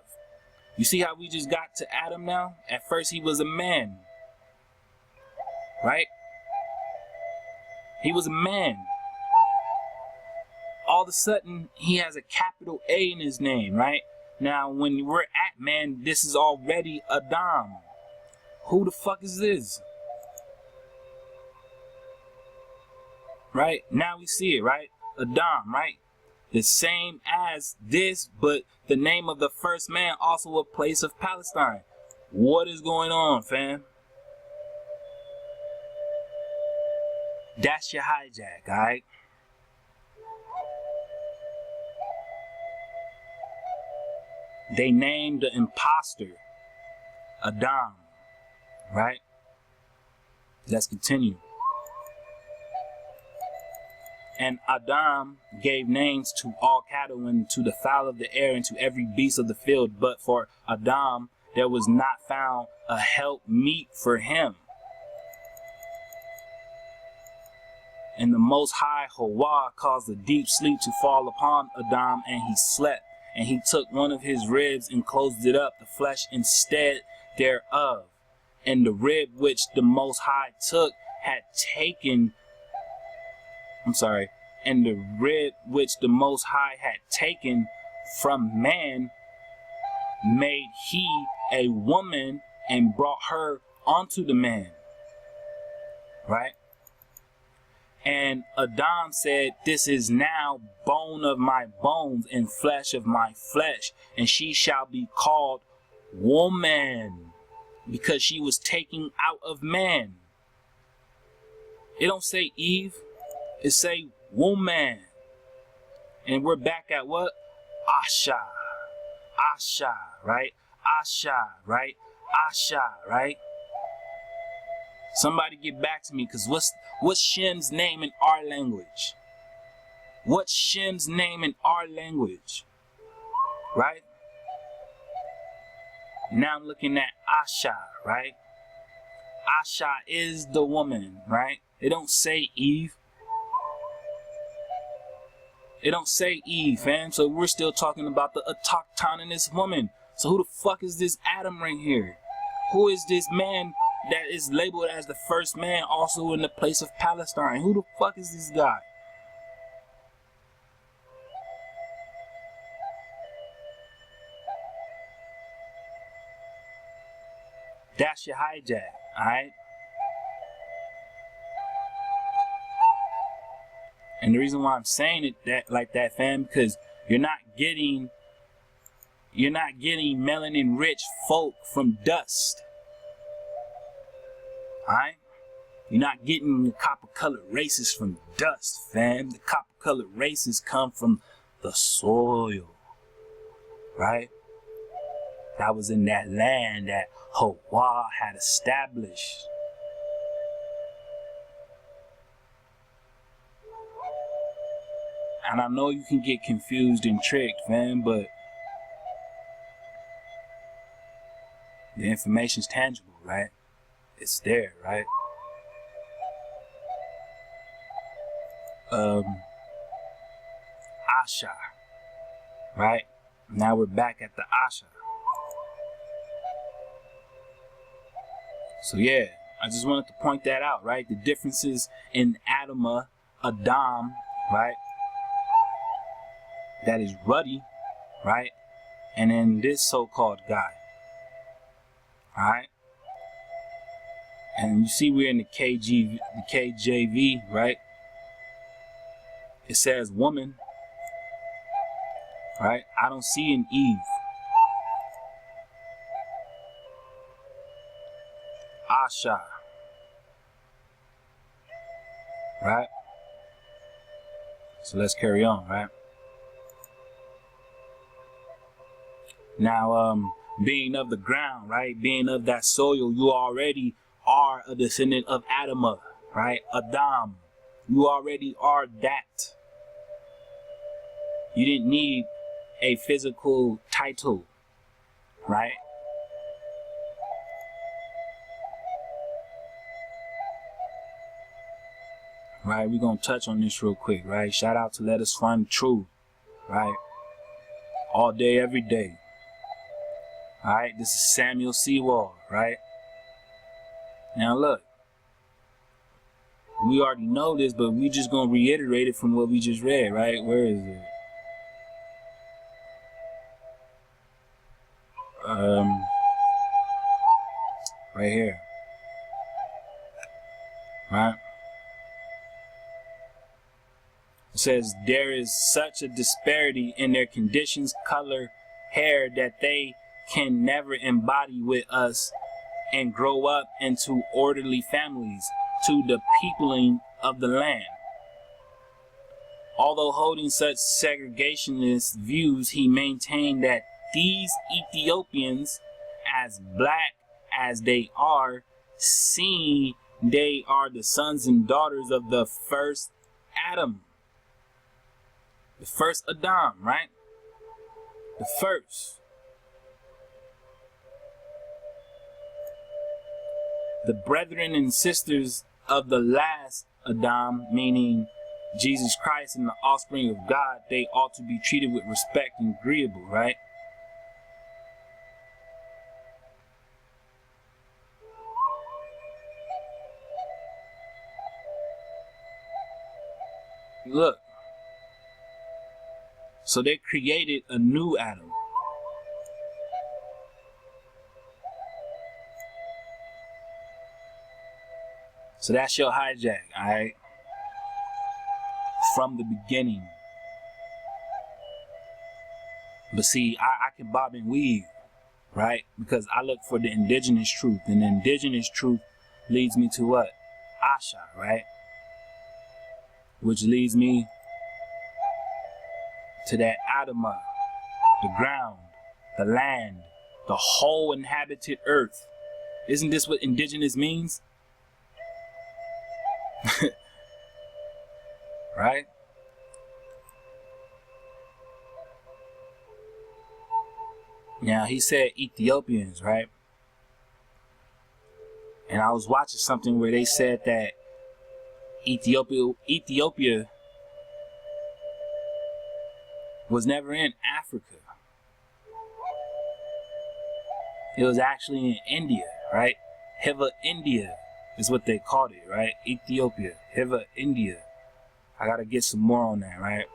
Speaker 1: You see how we just got to Adam now? At first he was a man, right? He was a man. All of a sudden, he has a capital A in his name, right? Now, when we're at man, this is already Adam. Who the fuck is this? Right? Now we see it, right? Adam, right? The same as this, but the name of the first man, also a place of Palestine. What is going on, fam? That's your hijack, alright? They named the imposter Adam, right? Let's continue. And Adam gave names to all cattle and to the fowl of the air and to every beast of the field. But for Adam there was not found a help meet for him. And the Most High, Hawa, caused a deep sleep to fall upon Adam, and he slept. And he took one of his ribs and closed it up, the flesh instead thereof. And the rib which the Most High took had taken, and the rib which the Most High had taken from man, made he a woman and brought her unto the man. Right? And Adam said, this is now bone of my bones and flesh of my flesh, and she shall be called woman, because she was taken out of man. It don't say Eve, it say woman. And we're back at what? Asha. Asha, right? Asha, right? Asha, right? Somebody get back to me, because what's Shem's name in our language? What's Shem's name in our language? Right? Now I'm looking at Asha, right? Asha is the woman, right? It don't say Eve. It don't say Eve, fam. So we're still talking about the autochthonous woman. So who the fuck is this Adam right here? Who is this man that is labeled as the first man, also in the place of Palestine? Who the fuck is this guy? That's your hijack, alright? And the reason why I'm saying it that like that, fam, because you're not getting melanin rich folk from dust. Alright? You're not getting the copper-colored races from dust, fam. The copper-colored races come from the soil, right? That was in that land that Hawa had established. And I know you can get confused and tricked, fam, but the information's tangible, right? It's there, right? Asha, right? Now we're back at the Asha. So yeah, I just wanted to point that out, right? The differences in Adamah, Adam, right? That is ruddy, right? And then this so-called guy, alright? And you see we're in the KJV, right? It says woman, right? I don't see an Eve. Asha, right? So let's carry on, right? Now, being of the ground, right? Being of that soil, you already are a descendant of Adamah, right? Adam. You already are that. You didn't need a physical title, right? Right, we're going to touch on this real quick, right? Shout out to Let Us Find the Truth, right? All day, every day. All right, this is Samuel Sewall, right? Now look, we already know this, but we just gonna reiterate it from what we just read, right? Where is it? Right here, right? It says there is such a disparity in their conditions, color, hair that they can never embody with us and grow up into orderly families to the peopling of the land. Although holding such segregationist views, he maintained that these Ethiopians, as black as they are, seeing they are the sons and daughters of the first Adam, the first Adam, right? The first. The brethren and sisters of the last Adam, meaning Jesus Christ and the offspring of God, they ought to be treated with respect and agreeable, right? Look. So they created a new Adam. So that's your hijack, alright? From the beginning. But see, I can bob and weave, right? Because I look for the indigenous truth. And the indigenous truth leads me to what? Asha, right? Which leads me to that Adamah, the ground, the land, the whole inhabited earth. Isn't this what indigenous means? Right? Now he said Ethiopians, right? And I was watching something where they said that Ethiopia was never in Africa. It was actually in India, right? Hiva India is what they called it, right? Ethiopia, Hiva India. I gotta get some more on that, right?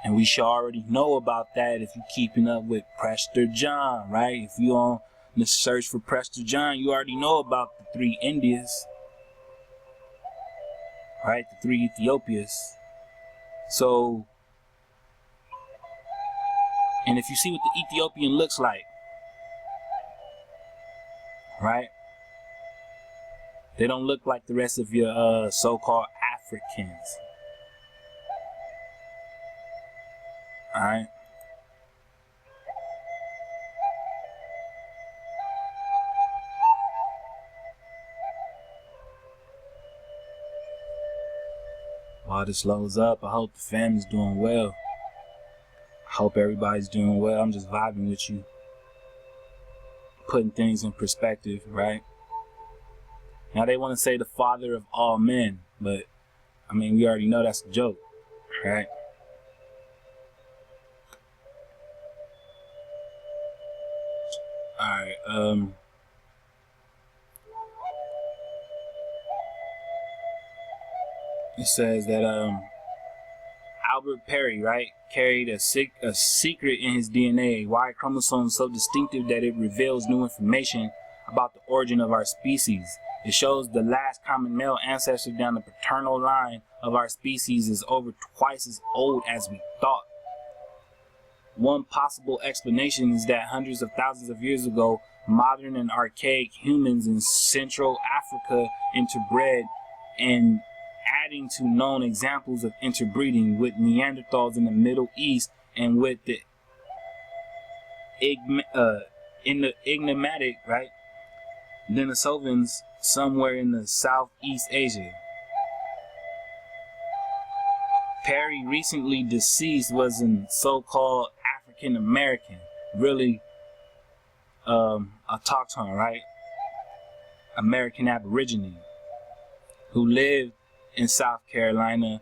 Speaker 1: And we should already know about that if you're keeping up with Prester John, right? If you on the search for Prester John, you already know about the three Indias, right? The three Ethiopias. So, and if you see what the Ethiopian looks like, right? They don't look like the rest of your so-called Africans. Alright? While this loads up, I hope the family's doing well. I hope everybody's doing well. I'm just vibing with you, putting things in perspective, right? Now they want to say the father of all men, but I mean, we already know that's a joke, right? Alright, it says that Albert Perry, right, carried a secret in his DNA, a Y chromosome so distinctive that it reveals new information about the origin of our species. It shows the last common male ancestor down the paternal line of our species is over twice as old as we thought. One possible explanation is that hundreds of thousands of years ago, modern and archaic humans in Central Africa interbred, and adding to known examples of interbreeding with Neanderthals in the Middle East and with the enigmatic, right, Denisovans somewhere in the Southeast Asia. Perry, recently deceased, was a so-called African American, really a Totems, right, American Aborigine, who lived in South Carolina.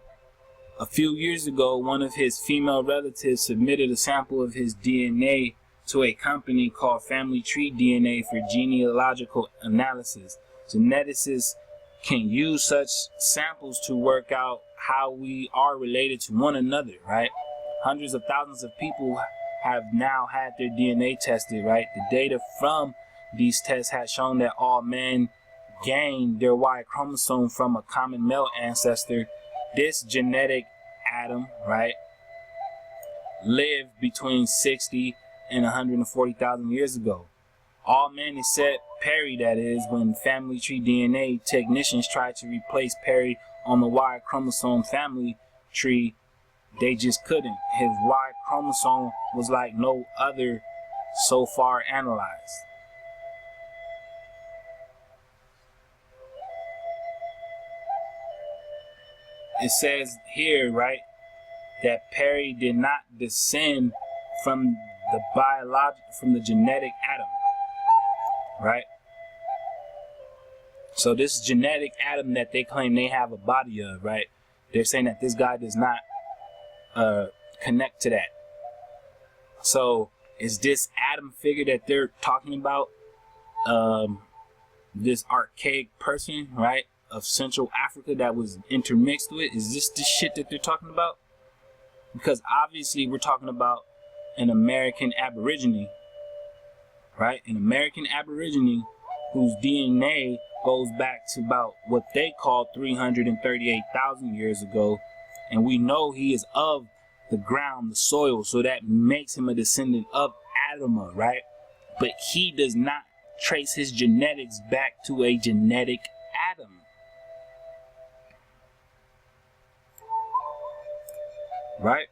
Speaker 1: A few years ago, one of his female relatives submitted a sample of his DNA to a company called Family Tree DNA for genealogical analysis. Geneticists can use such samples to work out how we are related to one another, right? Hundreds of thousands of people have now had their DNA tested, right? The data from these tests has shown that all men gained their Y chromosome from a common male ancestor. This genetic Adam, right, lived between 60 and 140,000 years ago. All men except Perry, that is, when Family Tree DNA technicians tried to replace Perry on the Y chromosome family tree, they just couldn't. His Y chromosome was like no other so far analyzed. It says here, right, that Perry did not descend from the genetic Adam, right? So this genetic Adam that they claim they have a body of, right? They're saying that this guy does not connect to that. So is this Adam figure that they're talking about, this archaic person, right, of Central Africa that was intermixed with? Is this the shit that they're talking about? Because obviously we're talking about an American Aborigine, right? An American Aborigine whose DNA goes back to about what they call 338,000 years ago. And we know he is of the ground, the soil, so that makes him a descendant of Adamah, right? But he does not trace his genetics back to a genetic Adam. Right?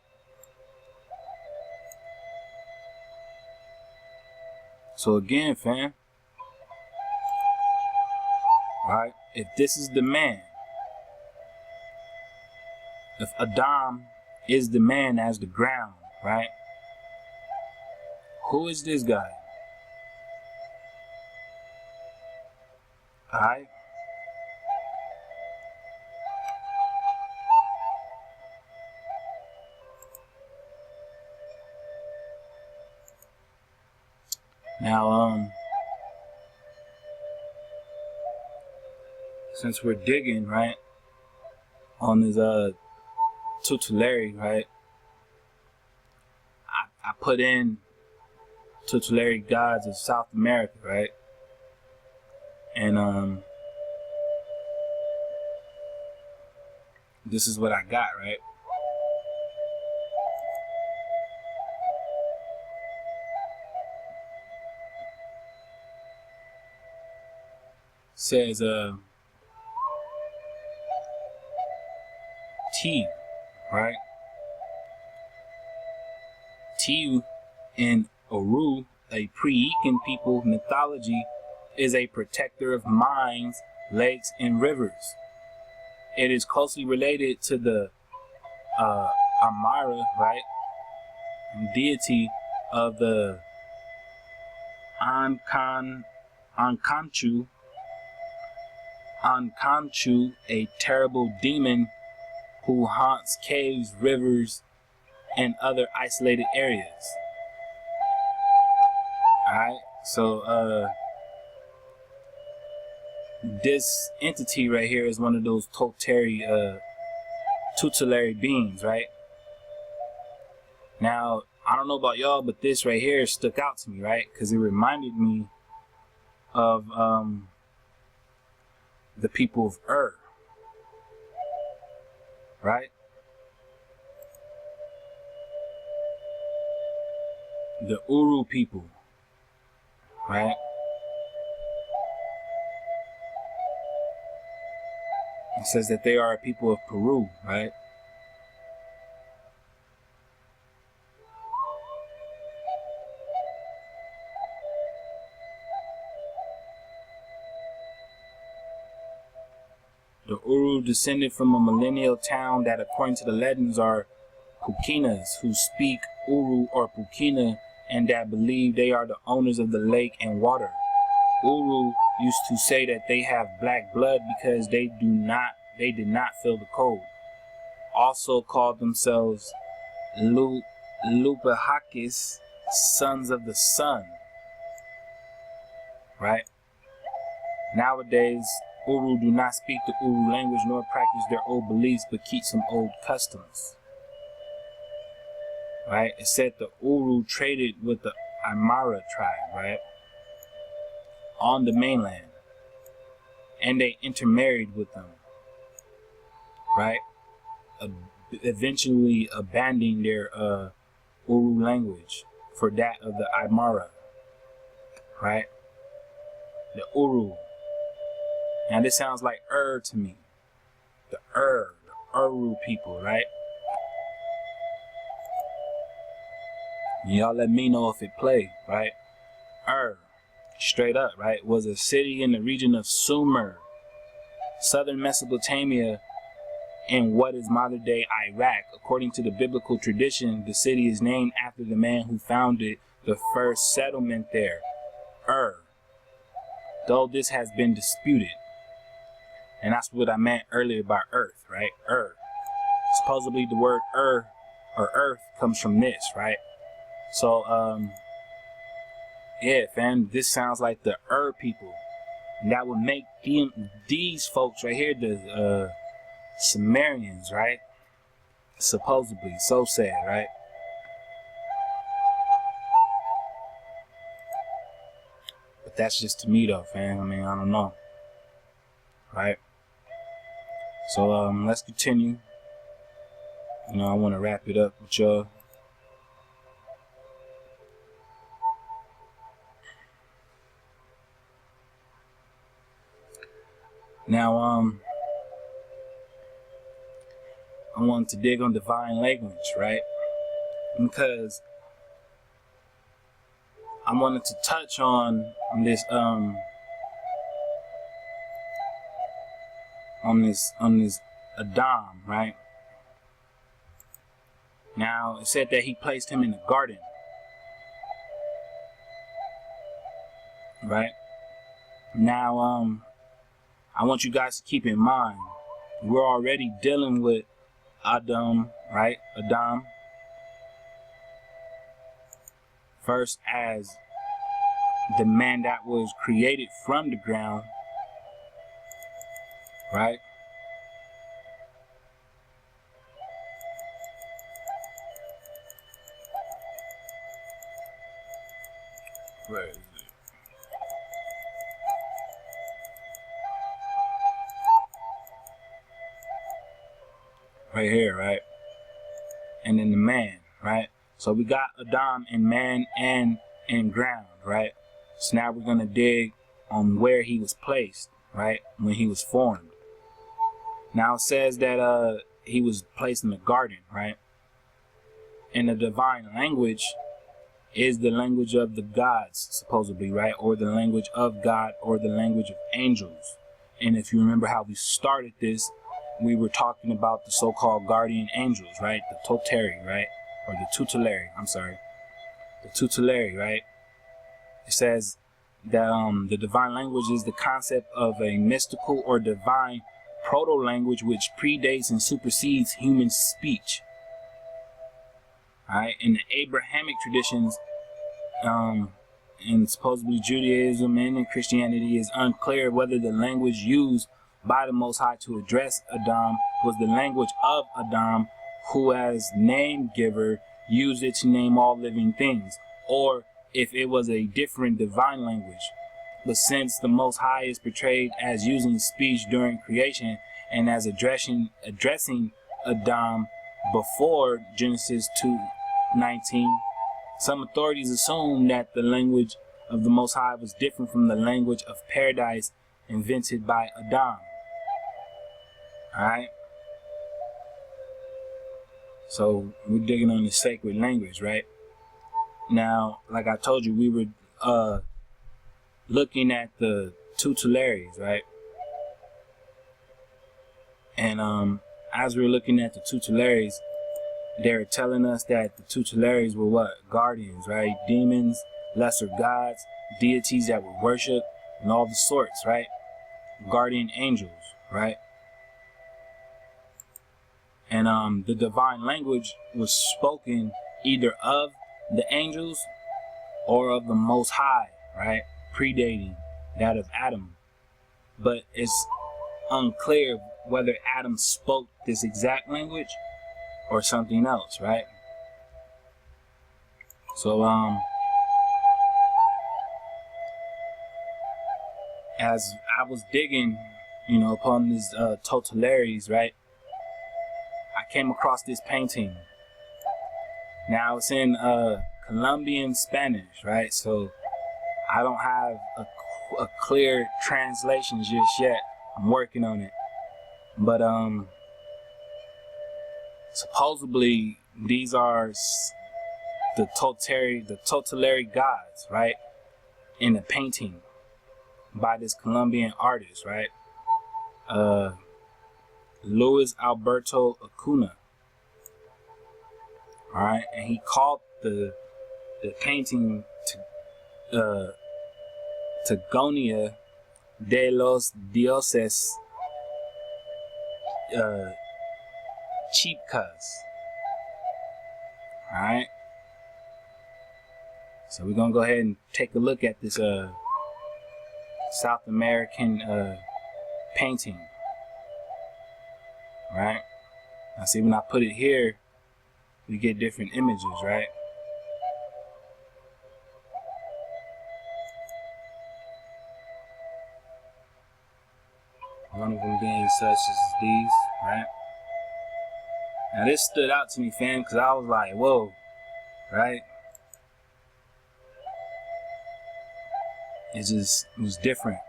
Speaker 1: So again, fam, right? If this is the man, if Adam is the man as the ground, right? Who is this guy? Alright? Now, since we're digging, right, on this tutelary, right, I put in tutelary gods of South America, right, and this is what I got, right. Says T, right? T in Uru, a pre-Incan people mythology, is a protector of mines, lakes, and rivers. It is closely related to the Amara, right? Deity of the Ankanchu, a terrible demon who haunts caves, rivers, and other isolated areas. Alright, so this entity right here is one of those tutelary beings, right? Now, I don't know about y'all, but this right here stuck out to me, right? Because it reminded me of the people of right? The Uru people, right? It says that they are a people of Peru, right? The Uru descended from a millennial town that, according to the legends, are Pukinas, who speak Uru or Pukina, and that believe they are the owners of the lake and water. Uru used to say that they have black blood because they did not feel the cold. Also called themselves Lupahakis, sons of the sun. Right? Nowadays, Uru do not speak the Uru language nor practice their old beliefs, but keep some old customs. Right? It said the Uru traded with the Amara tribe, right? On the mainland. And they intermarried with them. Right? Eventually abandoning their Uru language for that of the Amara. Right? The Uru. Now this sounds like to me. The Uru people, right? Y'all let me know if it played, right? Straight up, right? Was a city in the region of Sumer, southern Mesopotamia, in what is modern-day Iraq. According to the biblical tradition, the city is named after the man who founded the first settlement there, though this has been disputed. And that's what I meant earlier by earth, right? Supposedly the word or earth comes from this, right? So, yeah, fam, this sounds like the people. And that would make these folks right here the Sumerians, right? Supposedly. So sad, right? But that's just to me though, fam. I mean, I don't know. Right? So, let's continue. You know, I want to wrap it up with y'all. Now, I wanted to dig on divine language, right? Because I wanted to touch on this, on this Adam, right? Now, it said that he placed him in a garden, right? Now, I want you guys to keep in mind, we're already dealing with Adam, right? Adam. First as the man that was created from the ground, right? Where is it? Right here, right? And then the man, right? So we got Adam and man and ground, right? So now we're gonna dig on where he was placed, right? When he was formed. Now it says that he was placed in the garden, right? And the divine language is the language of the gods, supposedly, right? Or the language of God, or the language of angels. And if you remember how we started this, we were talking about the so-called guardian angels, right? The Toteri, right? Or the tutelary, I'm sorry. The tutelary, right? It says that the divine language is the concept of a mystical or divine proto-language which predates and supersedes human speech. Alright, in the Abrahamic traditions, and supposedly Judaism and in Christianity, is unclear whether the language used by the Most High to address Adam was the language of Adam, who as name giver used it to name all living things, or if it was a different divine language. But since the Most High is portrayed as using speech during creation and as addressing Adam before Genesis 2:19, some authorities assume that the language of the Most High was different from the language of paradise invented by Adam. Alright? So we're digging on the sacred language, right? Now, like I told you, we were looking at the tutelaries, right? And as we were looking at the tutelaries, they're telling us that the tutelaries were what? Guardians, right? Demons, lesser gods, deities that were worshipped, and all the sorts, right? Guardian angels, right? And the divine language was spoken either of the angels or of the Most High, right? Predating that of Adam. But it's unclear whether Adam spoke this exact language or something else, right? So as I was digging, upon these tutelaries, right, I came across this painting. Now it's in Colombian Spanish, right? So I don't have a clear translation just yet. I'm working on it. But supposedly these are the tutelary gods, right? In a painting by this Colombian artist, right? Luis Alberto Acuna. Alright, and he called the painting Tegonia de los Dioses Chipkas. Alright, so we're gonna go ahead and take a look at this South American painting. Right, now see, when I put it here, we get different images, right? One of them being such as these, right? Now this stood out to me, fam, because I was like, whoa, right? It was different.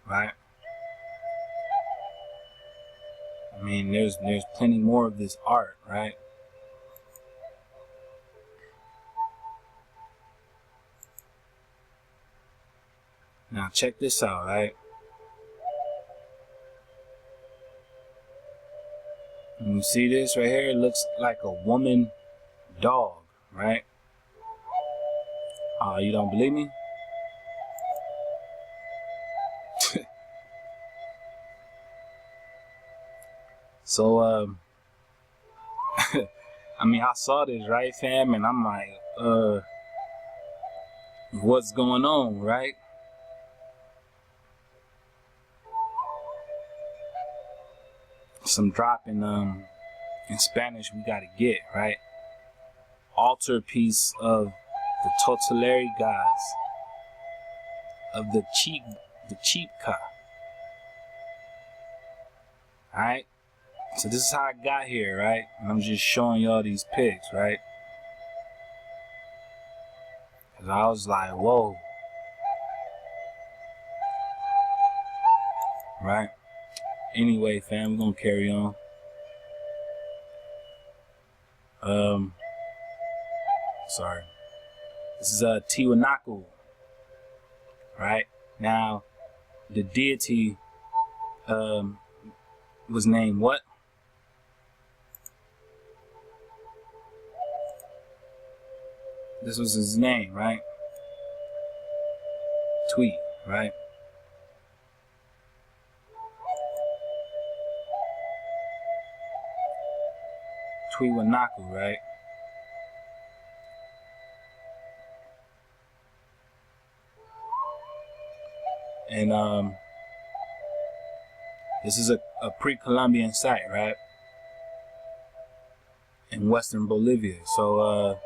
Speaker 1: Right? I mean, there's plenty more of this art, right? Now check this out, right? You see this right here? It looks like a woman dog, right? You don't believe me? So, I mean, I saw this, right, fam? And I'm like, what's going on, right? Some drop in Spanish we gotta get, right? Altar piece of the tutelary gods of the Chipka. Alright? So this is how I got here, right? And I'm just showing y'all these pics, right? Cause I was like, whoa. Right? Anyway, fam, we're gonna carry on. Sorry. This is Tiwanaku. Right? Now, the deity was named what? This was his name, right? Tweet, right? Tiwanaku, right? And this is a pre-Columbian site, right? In western Bolivia. So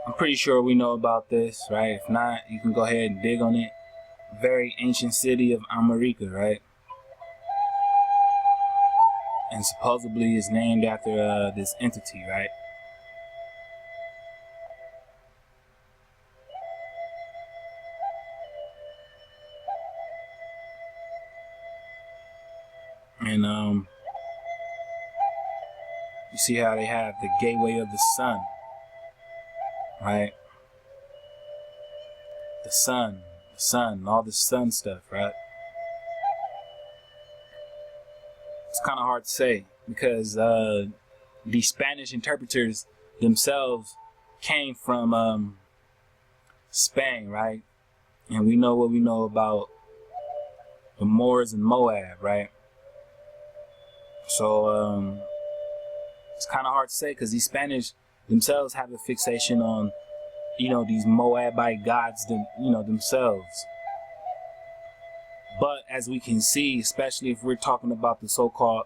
Speaker 1: I'm pretty sure we know about this, right? If not, you can go ahead and dig on it. Very ancient city of Amara, right? And supposedly is named after this entity, right? And you see how they have the gateway of the sun, right? The sun, all the sun stuff, right? It's kind of hard to say because the Spanish interpreters themselves came from Spain, right? And we know what we know about the Moors and Moab, right? So it's kind of hard to say because these Spanish themselves have a fixation on, you know, these Moabite gods, themselves. But as we can see, especially if we're talking about the so-called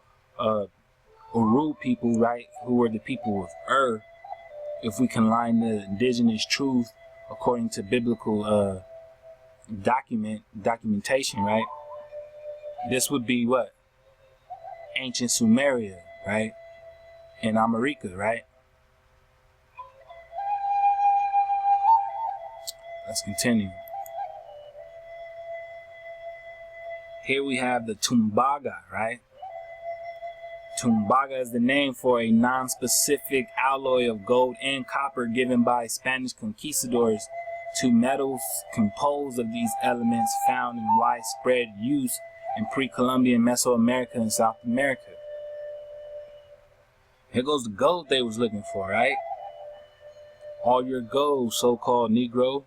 Speaker 1: Uru people, right, who were the people of Ur, if we can line the indigenous truth according to biblical documentation, right, this would be what? Ancient Sumeria, right, in America, right? Let's continue. Here we have the tumbaga, right? Tumbaga is the name for a non-specific alloy of gold and copper given by Spanish conquistadors to metals composed of these elements found in widespread use in pre-Columbian Mesoamerica and South America. Here goes the gold they was looking for, right? All your gold, so-called Negro,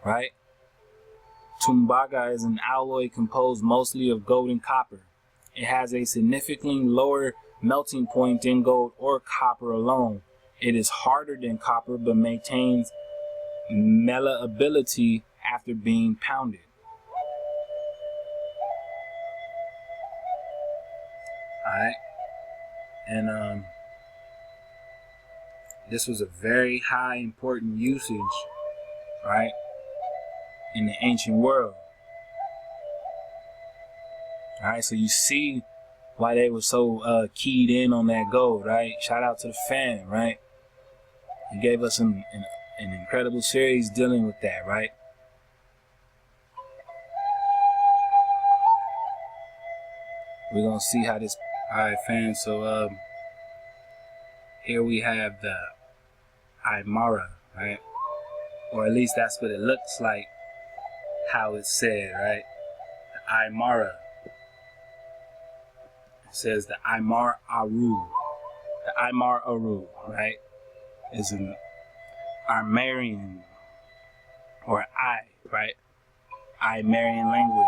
Speaker 1: right? Tumbaga is an alloy composed mostly of gold and copper. It has a significantly lower melting point than gold or copper alone. It is harder than copper but maintains malleability after being pounded. Alright, and this was a very high important usage, right, in the ancient world. Alright, so you see why they were so keyed in on that gold, right? Shout out to the fam, right? He gave us an incredible series dealing with that, right? We're gonna see how this. Alright, fam, so here we have the Amara, right? Or at least that's what it looks like, how it's said, right? The Amara. It says the Amar Aru. The Amar Aru, right? Is an Armenian or right? Aymarian language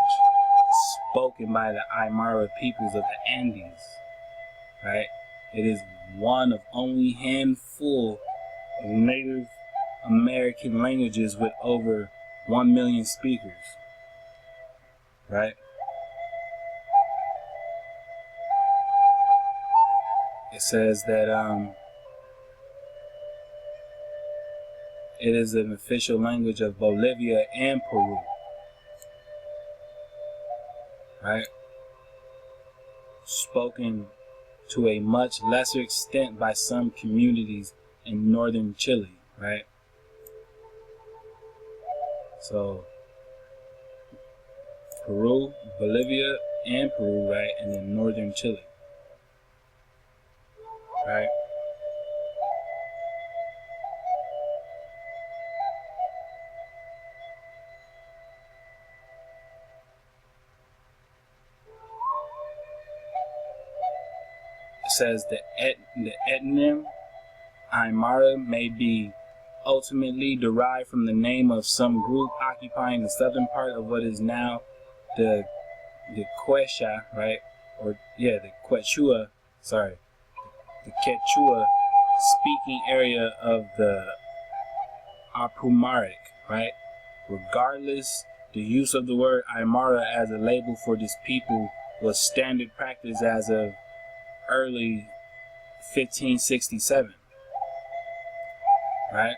Speaker 1: spoken by the Aymara peoples of the Andes, right? It is one of only handful of Native American languages with over 1 million speakers, right? It says that it is an official language of Bolivia and Peru, right? spoken to a much lesser extent by some communities in northern Chile, right? So Peru, Bolivia, and Peru, right? And then northern Chile, right? It says the etnym Amara may be ultimately derived from the name of some group occupying the southern part of what is now the Quechua, right? Or yeah, the Quechua, sorry, the Quechua speaking area of the Apumaric, right? Regardless, the use of the word Aymara as a label for this people was standard practice as of early 1567, right?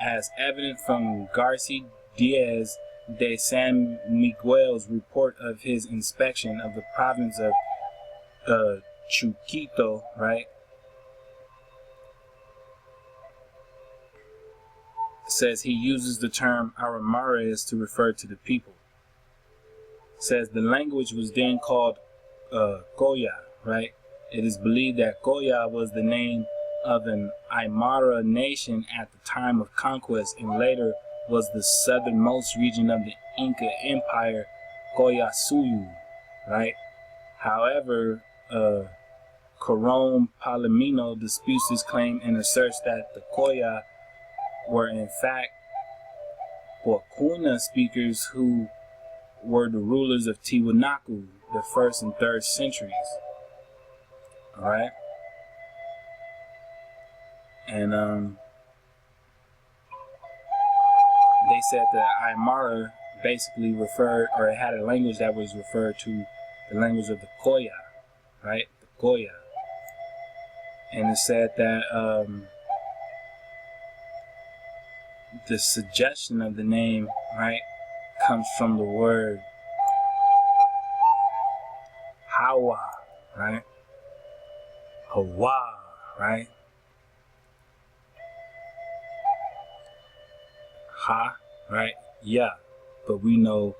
Speaker 1: As evident from Garcia Diaz de San Miguel's report of his inspection of the province of Chuquito, right? It says he uses the term Aramares to refer to the people. It says the language was then called Koya, right? It is believed that Koya was the name of an Aymara nation at the time of conquest and later was the southernmost region of the Inca Empire, Koyasuyu, right? However, Corón Palomino disputes this claim and asserts that the Koya were in fact Wakuna speakers who were the rulers of Tiwanaku, the 1st and 3rd centuries. Alright? And they said that Aymara basically referred, or it had a language that was referred to the language of the Koya, right? The Koya. And it said that the suggestion of the name, right, comes from the word Hawa, right? Hawa, right? Ha, right? Yeah. But we know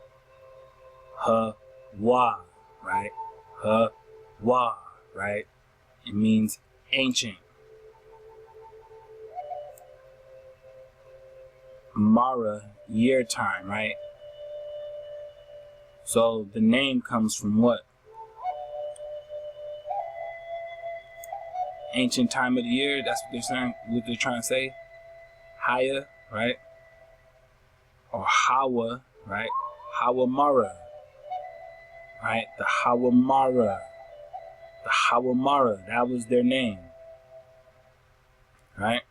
Speaker 1: Hawa, right? Hawa, right? It means ancient. Amara, year time, right? So the name comes from what? Ancient time of the year. That's what they're saying. What they're trying to say. Haya, right? Or Hawa, right? Hawamara, right? The Hawamara. The Hawamara. That was their name, right?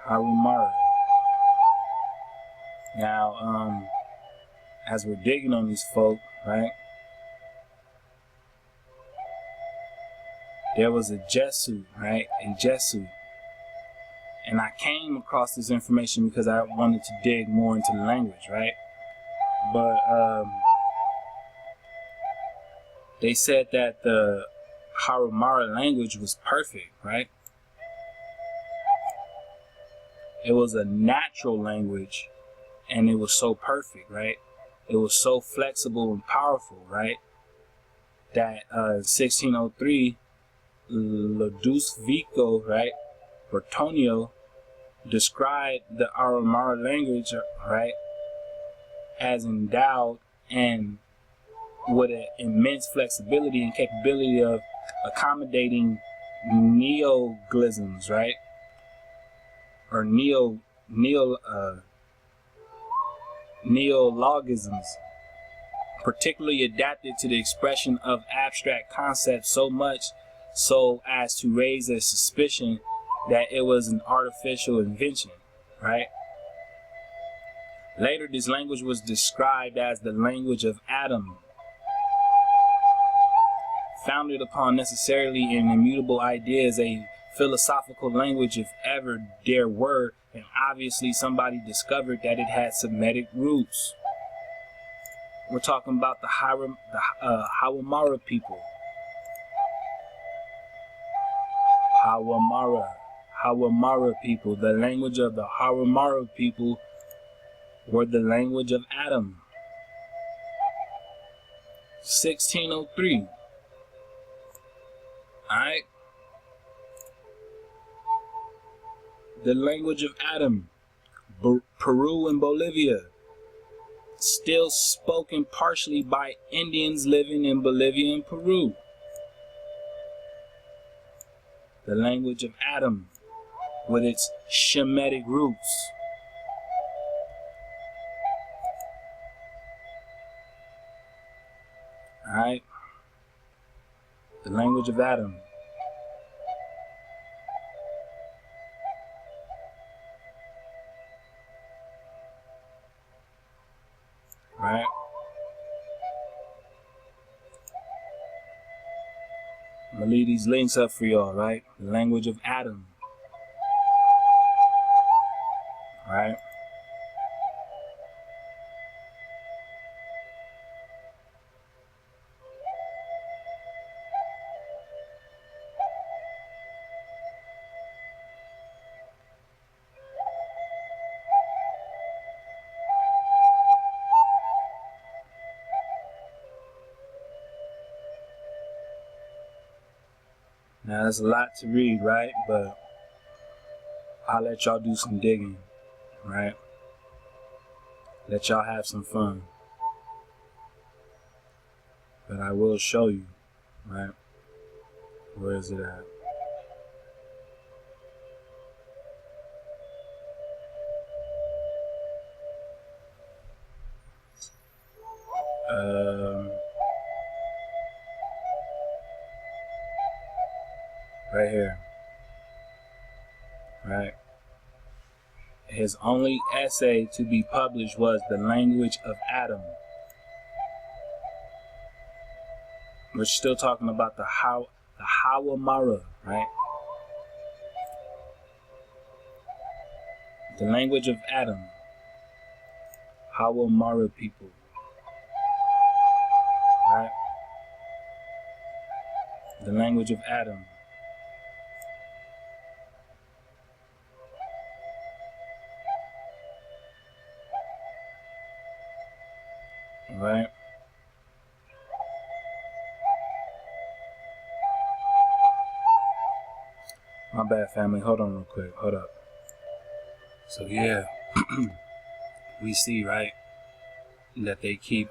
Speaker 1: Hawamara. Now, as we're digging on these folk, right? There was a Jesuit, right? A Jesuit. And I came across this information because I wanted to dig more into the language, right? But they said that the Haramara language was perfect, right? It was a natural language and it was so perfect, right? It was so flexible and powerful, right? That in 1603, Ludoviko, right, Bertonio described the Aramara language, right, as endowed and with an immense flexibility and capability of accommodating neologisms, right, or neologisms, particularly adapted to the expression of abstract concepts so much so as to raise a suspicion that it was an artificial invention, right? Later, this language was described as the language of Adam, founded upon necessarily and immutable ideas, a philosophical language if ever there were, and obviously somebody discovered that it had Semitic roots. We're talking about the Amara people. Amara people. The language of the Amara people were the language of Adam. 1603. Alright? The language of Adam. Peru and Bolivia. Still spoken partially by Indians living in Bolivia and Peru. The language of Adam with its Shemitic roots. Alright? The language of Adam. Right? I'm gonna leave these links up for y'all, right? The language of Adam. Right? Now, there's a lot to read, right? But I'll let y'all do some digging, right? Let y'all have some fun. But I will show you, right? Where is it at? Right here. Right. His only essay to be published was The Language of Adam. We're still talking about the Amara, right? The language of Adam. Amara people. Right? The language of Adam. Right? My bad, family. Hold on real quick. Hold up. So yeah, we see, right, that they keep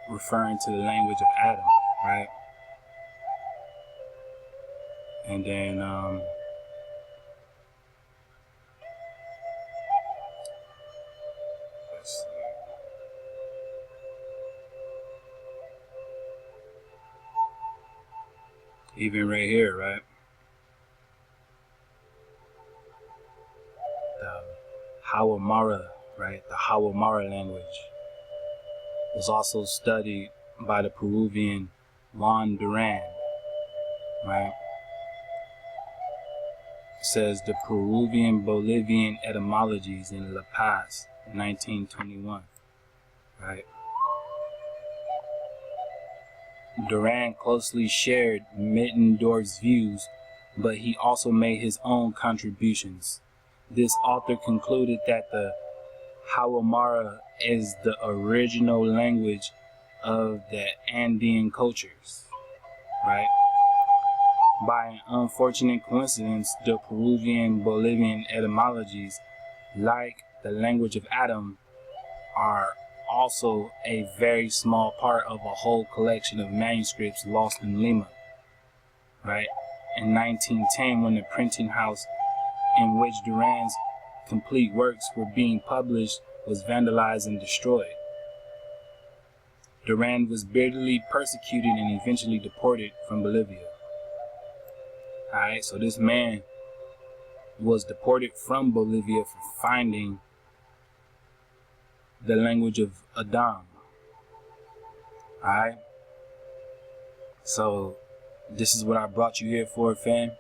Speaker 1: referring to the language of Adam, right? And then let's see. Even right here, right? The Amara, right? The Amara language was also studied by the Peruvian Juan Duran, right? It says the Peruvian Bolivian etymologies in La Paz, 1921, right? Duran closely shared Mittendorf's views, but he also made his own contributions. This author concluded that the Amara is the original language of the Andean cultures, right? By an unfortunate coincidence, the Peruvian Bolivian etymologies, like the language of Adam, are also a very small part of a whole collection of manuscripts lost in Lima, right? In 1910, when the printing house in which Duran's complete works were being published was vandalized and destroyed. Duran was bitterly persecuted and eventually deported from Bolivia. Alright, so this man was deported from Bolivia for finding the language of Adam. Alright? So This is what I brought you here for, fam.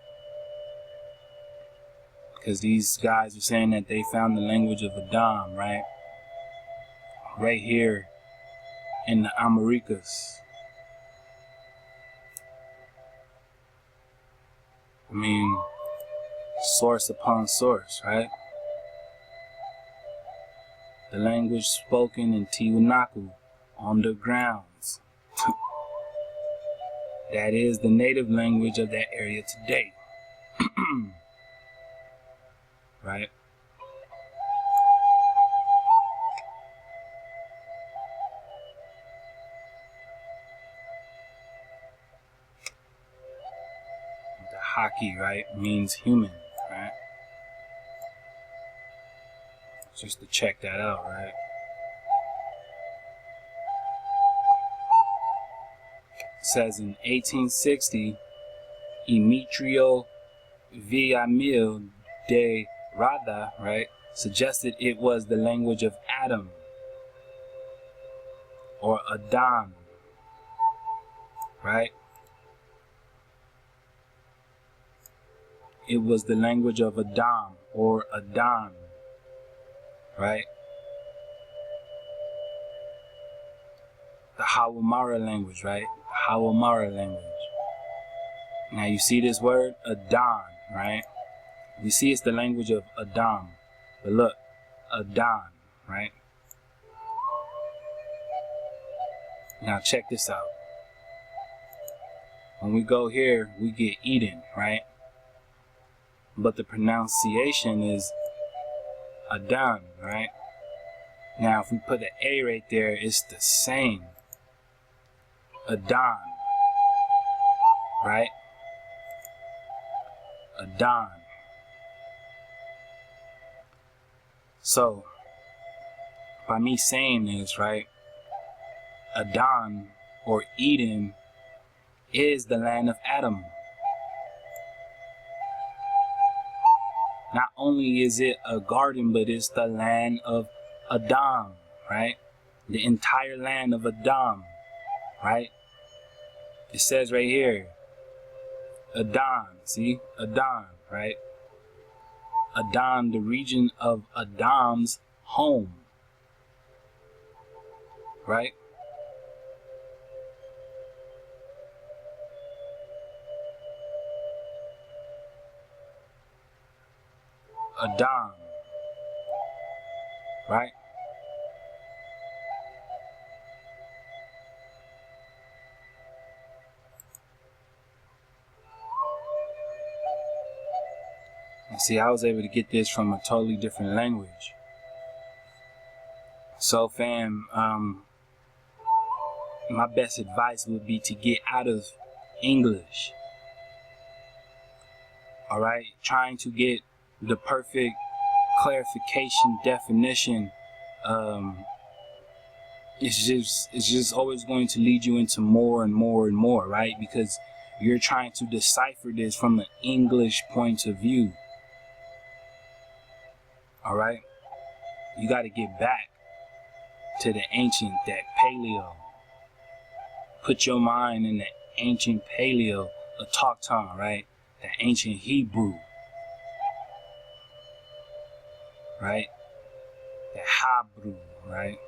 Speaker 1: Because these guys are saying that they found the language of Adam, right? Right here in the Americas. I mean, source upon source, right? The language spoken in Tiwanaku on the grounds. That is the native language of that area today. Right? The haki, right, means human, right? Just to check that out, right? It says in 1860, Emetrio Villamil de Rada, right, suggested it was the language of Adam or Adan, right? It was the language of Adam or Adan, right? The Amara language, right? Amara language. Now you see this word, Adan, right? You see it's the language of Adam. But look, Adan, right? Now check this out. When we go here, we get Eden, right? But the pronunciation is Adan, right? Now if we put the A right there, it's the same. Adan, right? Adan. So, by me saying this, right, Adan or Eden is the land of Adam. Not only is it a garden, but it's the land of Adam, right? The entire land of Adam, right? It says right here, Adan, see? Adan, right? Adan, the region of Adam's home, right? Adan, right? And see, I was able to get this from a totally different language. So fam, my best advice would be to get out of English. Alright, trying to get the perfect clarification definition, it's just always going to lead you into more and more and more, right? Because you're trying to decipher this from an English point of view. Alright, you got to get back to the ancient, that paleo. Put your mind in the ancient paleo, a talk time, right? The ancient Hebrew, right? The Hebrew, right?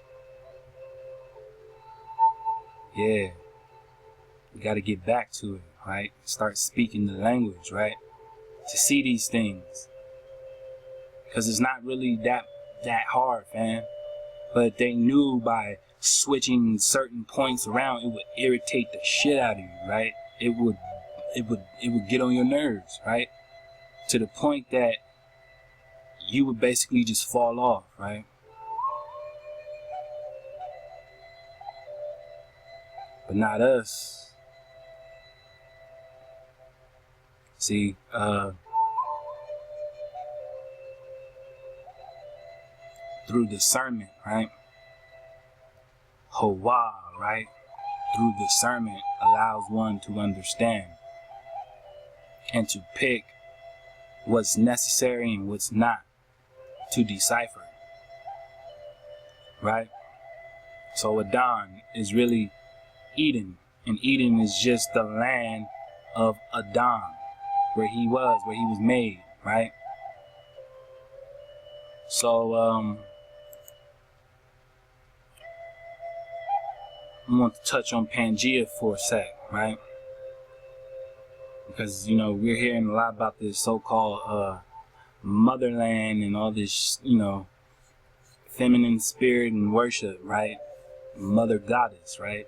Speaker 1: Yeah, you got to get back to it, right? Start speaking the language, right? To see these things, because it's not really that hard, fam. But they knew by switching certain points around, it would irritate the shit out of you, right? It would get on your nerves, right? To the point that you would basically just fall off, right? But not us. See, through discernment, right? Hawa, right? Through discernment allows one to understand and to pick what's necessary and what's not to decipher, right? So Adan is really Eden, and Eden is just the land of Adan, where he was made, right? So I want to touch on Pangea for a sec, right? Because, you know, we're hearing a lot about this so-called motherland and all this, you know, feminine spirit and worship, right? Mother goddess, right?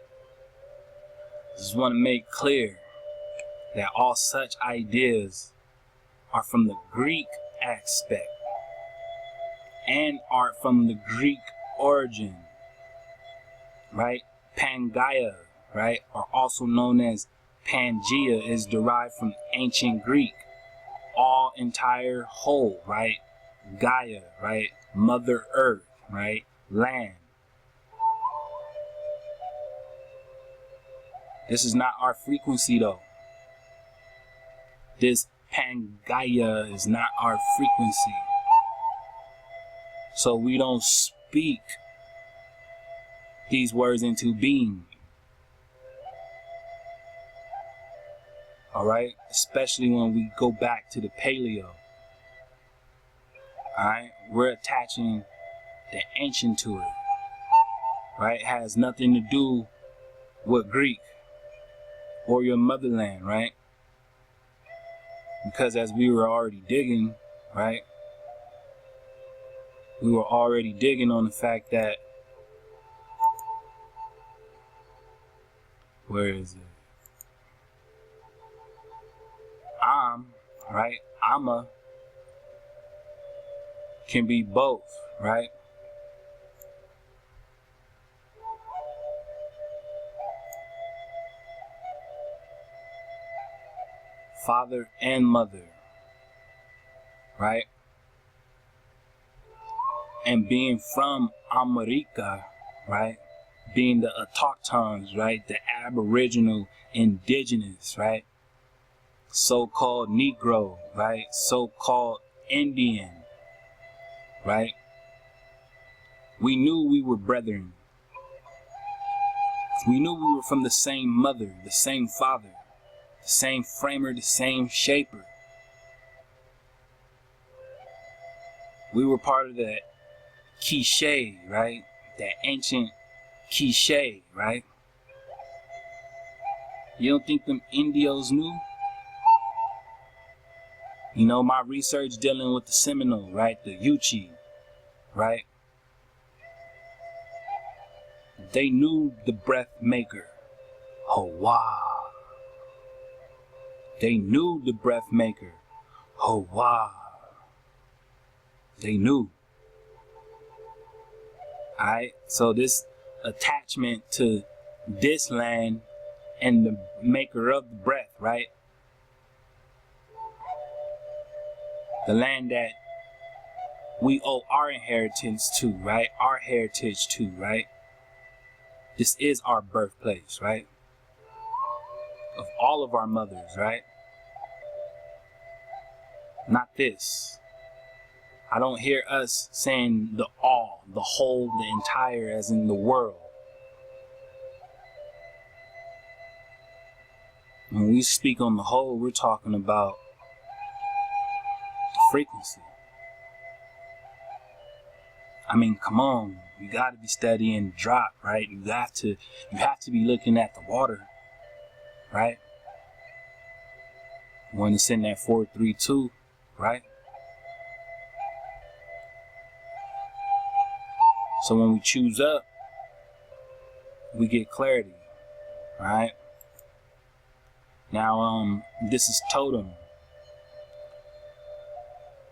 Speaker 1: Just want to make clear that all such ideas are from the Greek aspect and are from the Greek origin, right? Pangaea, right, are also known as Pangea, is derived from ancient Greek, all, entire, whole, right? Gaia, right? Mother Earth, right? Land. This is not our frequency though. This Pangaea is not our frequency. So we don't speak these words into being. Alright? Especially when we go back to the paleo. Alright? We're attaching the ancient to it. Right? It has nothing to do with Greek or your motherland, right? Because as we were already digging, right? We were already digging on the fact that, where is it? Right? Ama can be both, right? Father and mother, right? And being from America, right? Being the autochtons, right? The aboriginal indigenous, right? So-called Negro, right? So-called Indian, right? We knew we were brethren. We knew we were from the same mother, the same father, the same framer, the same shaper. We were part of that quiche, right? That ancient quiche, right? You don't think them Indios knew? You know, my research dealing with the Seminole, right? The Yuchi, right? They knew the breath maker. Hawa. They knew the breath maker. Hawa. They knew. Alright? So this attachment to this land and the maker of the breath, right? The land that we owe our inheritance to, right? Our heritage to, right? This is our birthplace, right? Of all of our mothers, right? Not this. I don't hear us saying the all, the whole, the entire, as in the world. When we speak on the whole, we're talking about the frequency. I mean, come on, you gotta be studying drop, right? You have to be looking at the water, right? When it's in that 432, right? So when we choose up, we get clarity, right? Now, this is totem.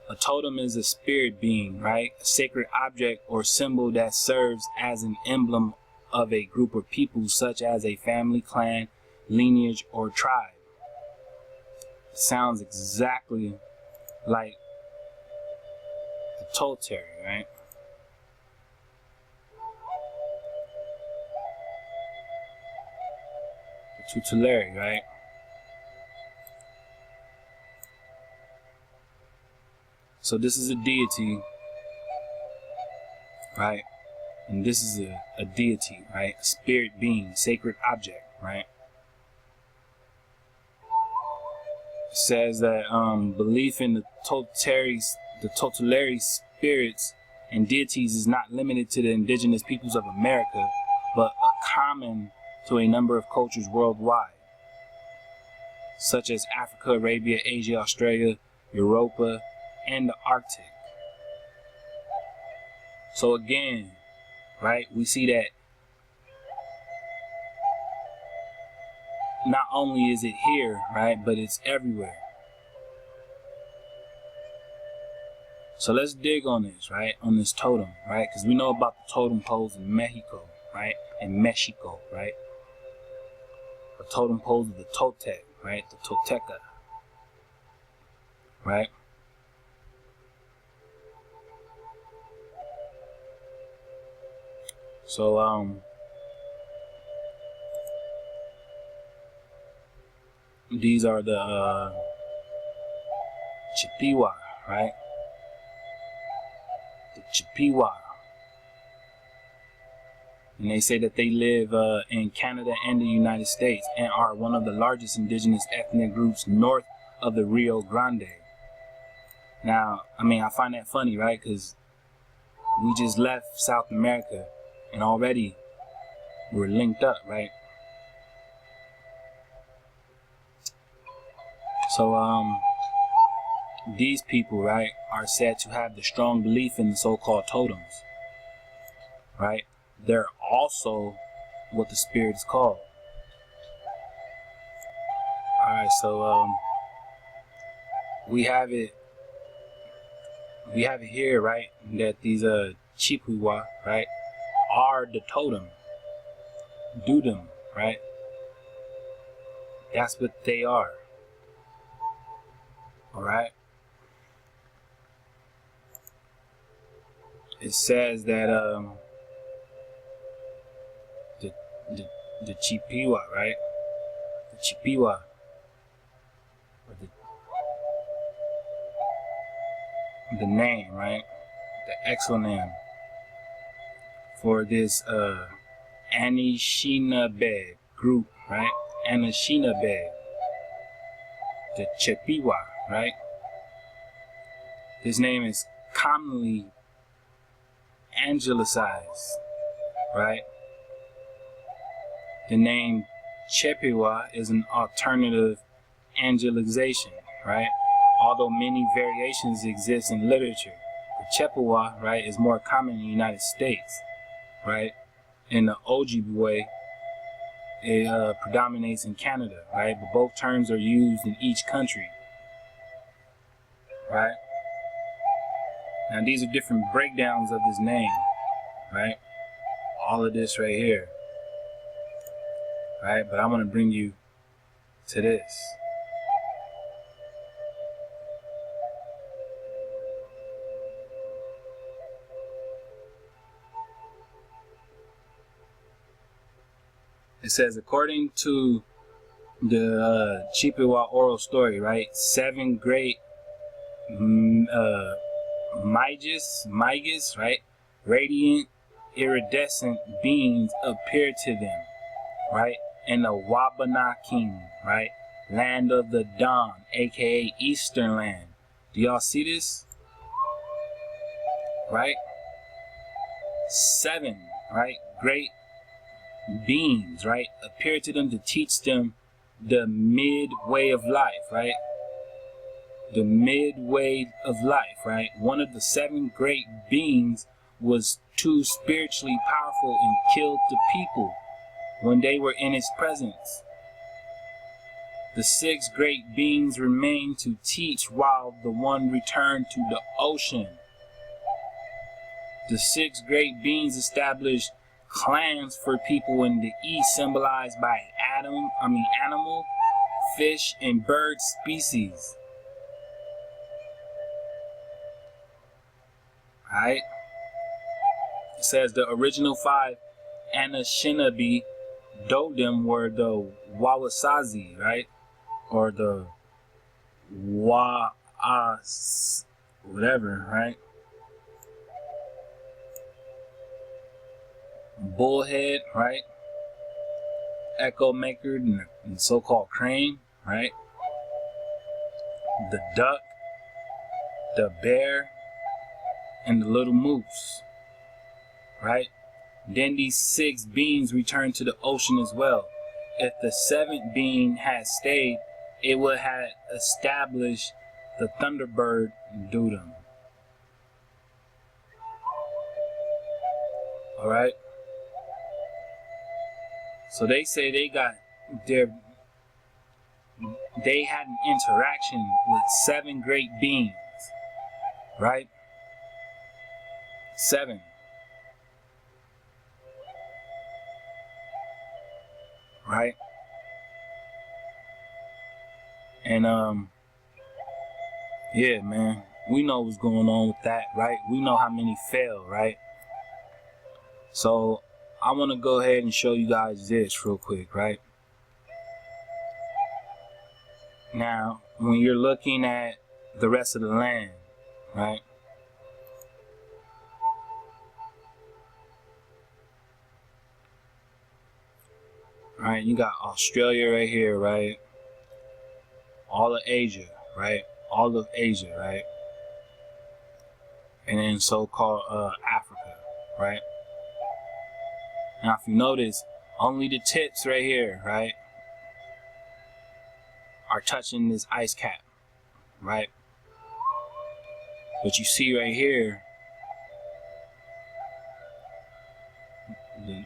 Speaker 1: A totem is a spirit being, right? A sacred object or symbol that serves as an emblem of a group of people, such as a family, clan, lineage, or tribe. It sounds exactly like the Totems, right? The tutelary, right? So this is a deity, right? And this is a deity, right? A spirit being, sacred object, right? says that belief in the tutelary spirits and deities is not limited to the indigenous peoples of America, but common to a number of cultures worldwide, such as Africa, Arabia, Asia, Australia, Europa, and the Arctic. So again, right, we see that not only is it here, right, but it's everywhere. So let's dig on this, right, on this totem, right, because we know about the totem poles in Mexico, right, right, the totem poles of the Toltec, right, the Tolteca, right. So these are the Chippewa, right? The Chippewa. And they say that they live in Canada and the United States and are one of the largest indigenous ethnic groups north of the Rio Grande. Now, I mean, I find that funny, right? Because we just left South America and already we're linked up, right? So, these people, right, are said to have the strong belief in the so-called totems, right? They're also what the spirit is called. Alright, so we have it here, right, that these Chippewa, right, are the totem. Do them, right? That's what they are. Alright? It says that the Chippewa, right? The Chippewa, or the name, right? The exonym for this Anishinaabe group, right? Anishinaabe, the Chippewa, right? This name is commonly anglicized, right? The name Chippewa is an alternative angelicization, right? Although many variations exist in literature, the Chippewa, right, is more common in the United States, right? In the Ojibwe, it predominates in Canada, right? But both terms are used in each country, right? Now these are different breakdowns of this name, right? All of this right here, right? But I'm going to bring you to this. It says, according to the Chippewa oral story, right? 7 great Migas, right? Radiant, iridescent beings appeared to them, right? In the Wabanaki, right? Land of the dawn, aka Eastern land. Do y'all see this? Right? 7, right? Great beings, right? Appeared to them to teach them the midway of life, right? The midway of life, right? One of the 7 great beings was too spiritually powerful and killed the people when they were in its presence. The 6 great beings remained to teach while the one returned to the ocean. The 6 great beings established clans for people in the east, symbolized by animal, fish, and bird species. Alright? It says the original 5 Anishinaabe Totem were the Wawasazi, right? Or the whatever, right? Bullhead, right? Echo maker and so-called crane, right? the duck, the bear, and the little moose, right? Then these 6 beings return to the ocean as well. If the 7th being had stayed, it would have established the Thunderbird Totem. Alright? So they say they had an interaction with 7 great beings. Right? 7. Right? And yeah, man, we know what's going on with that, right? We know how many fell, right? So I want to go ahead and show you guys this real quick, right? Now, when you're looking at the rest of the land, right? Right, you got Australia right here, right? All of Asia, right? All of Asia, right? And then so-called Africa, right? Now, if you notice, only the tips right here, right, are touching this ice cap, right? But you see right here,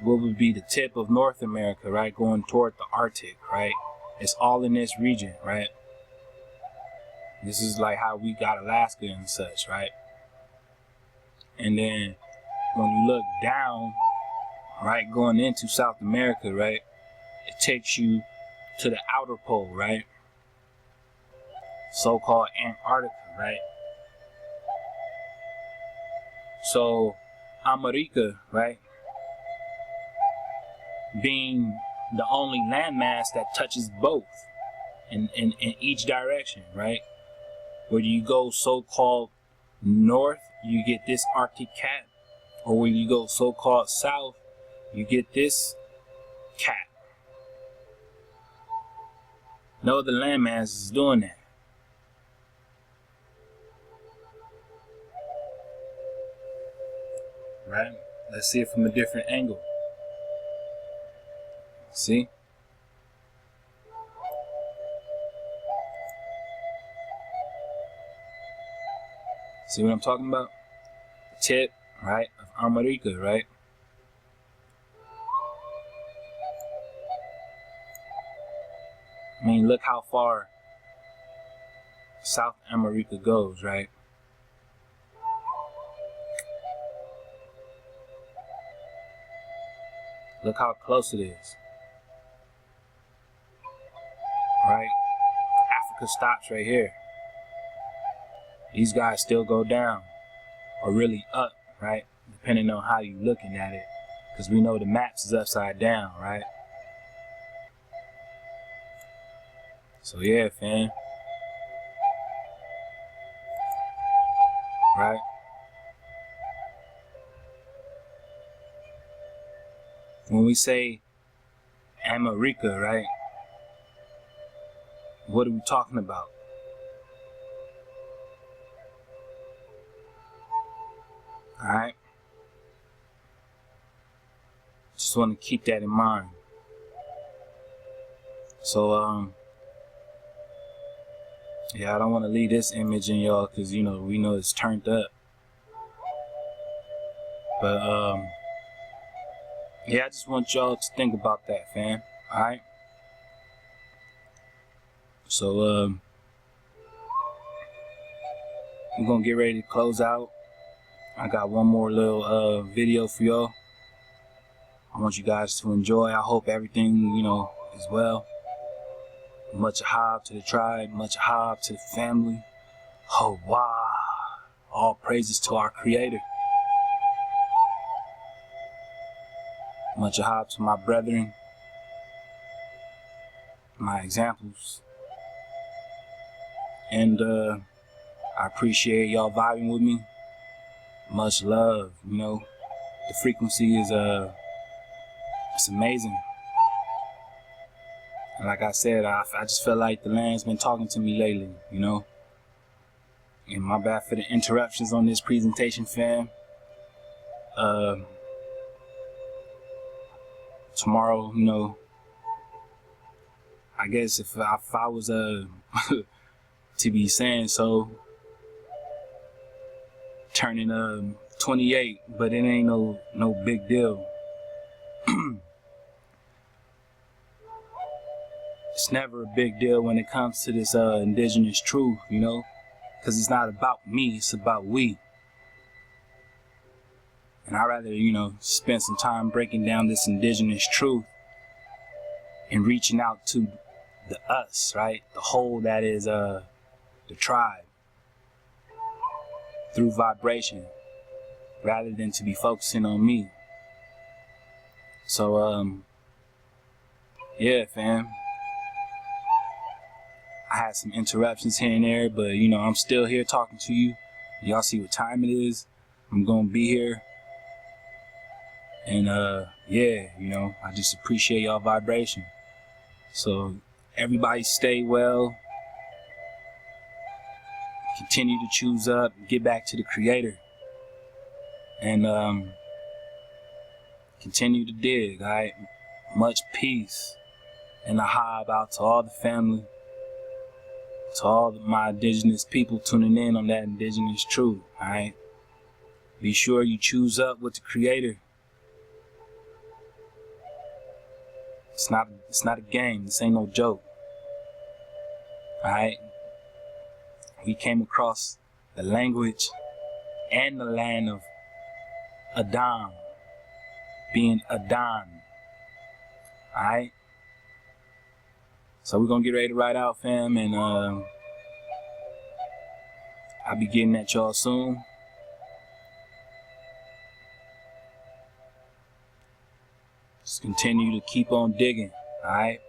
Speaker 1: what would be the tip of North America, right, going toward the Arctic, right? It's all in this region, right? This is like how we got Alaska and such, right? And then when you look down, right, going into South America, right, it takes you to the outer pole, right? So-called Antarctica, right? So America, right, being the only landmass that touches both in each direction, right? Where you go so-called north, you get this Arctic cap, or when you go so-called south, you get this cap. No other landmass is doing that. Right? Let's see it from a different angle. See? See what I'm talking about? The tip, right, of America, right? I mean, look how far South America goes, right? Look how close it is. Right? Africa stops right here. These guys still go down, or really up, right? Depending on how you're looking at it. Because we know the maps is upside down, right? So yeah, fam. Right? When we say America, right? What are we talking about? Alright? Just want to keep that in mind. So, yeah, I don't want to leave this image in y'all because, you know, we know it's turned up. But, yeah, I just want y'all to think about that, fam. Alright? So, we're going to get ready to close out. I got one more little video for y'all. I want you guys to enjoy. I hope everything, you know, is well. Much ahab to the tribe, much ahab to the family. Oh, wow. All praises to our Creator. Much ahab to my brethren, my examples. And I appreciate y'all vibing with me. Much love, you know. The frequency is it's amazing. And like I said, I just feel like the land's been talking to me lately, you know. And my bad for the interruptions on this presentation, fam. Tomorrow, I guess if I was to be saying so, turning 28, but it ain't no big deal. It's never a big deal when it comes to this indigenous truth, because it's not about me, it's about we. And I'd rather, spend some time breaking down this indigenous truth and reaching out to the us, right? The whole that is the tribe through vibration, rather than to be focusing on me. So, yeah, fam. I had some interruptions here and there, but, I'm still here talking to you. Y'all see what time it is. I'm going to be here. And, yeah, I just appreciate y'all vibration. So, everybody stay well. Continue to choose up. Get back to the Creator. And, continue to dig, alright? Much peace. And a hive out to all the family. To all my indigenous people tuning in on that indigenous truth, alright? Be sure you choose up with the Creator. It's not a game. This ain't no joke. Alright? We came across the language and the land of Adam, being Adan. Alright? So we're gonna get ready to ride out, fam, and I'll be getting at y'all soon. Just continue to keep on digging, alright?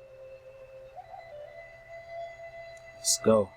Speaker 1: Let's go.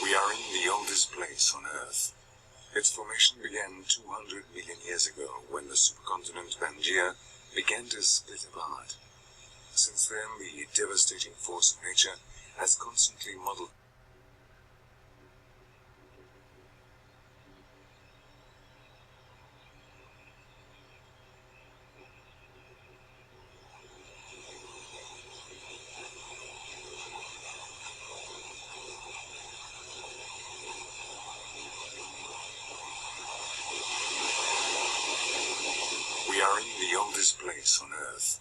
Speaker 2: We are in the oldest place on Earth. Its formation began 200 million years ago when the supercontinent Pangaea began to split apart. Since then, the devastating force of nature has constantly modeled are in the oldest place on Earth.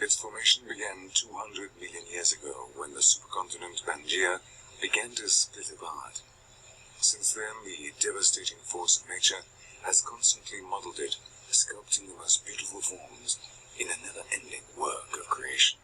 Speaker 2: Its formation began 200 million years ago when the supercontinent Pangaea began to split apart. Since then, the devastating force of nature has constantly modeled it, sculpting the most beautiful forms in a never-ending work of creation.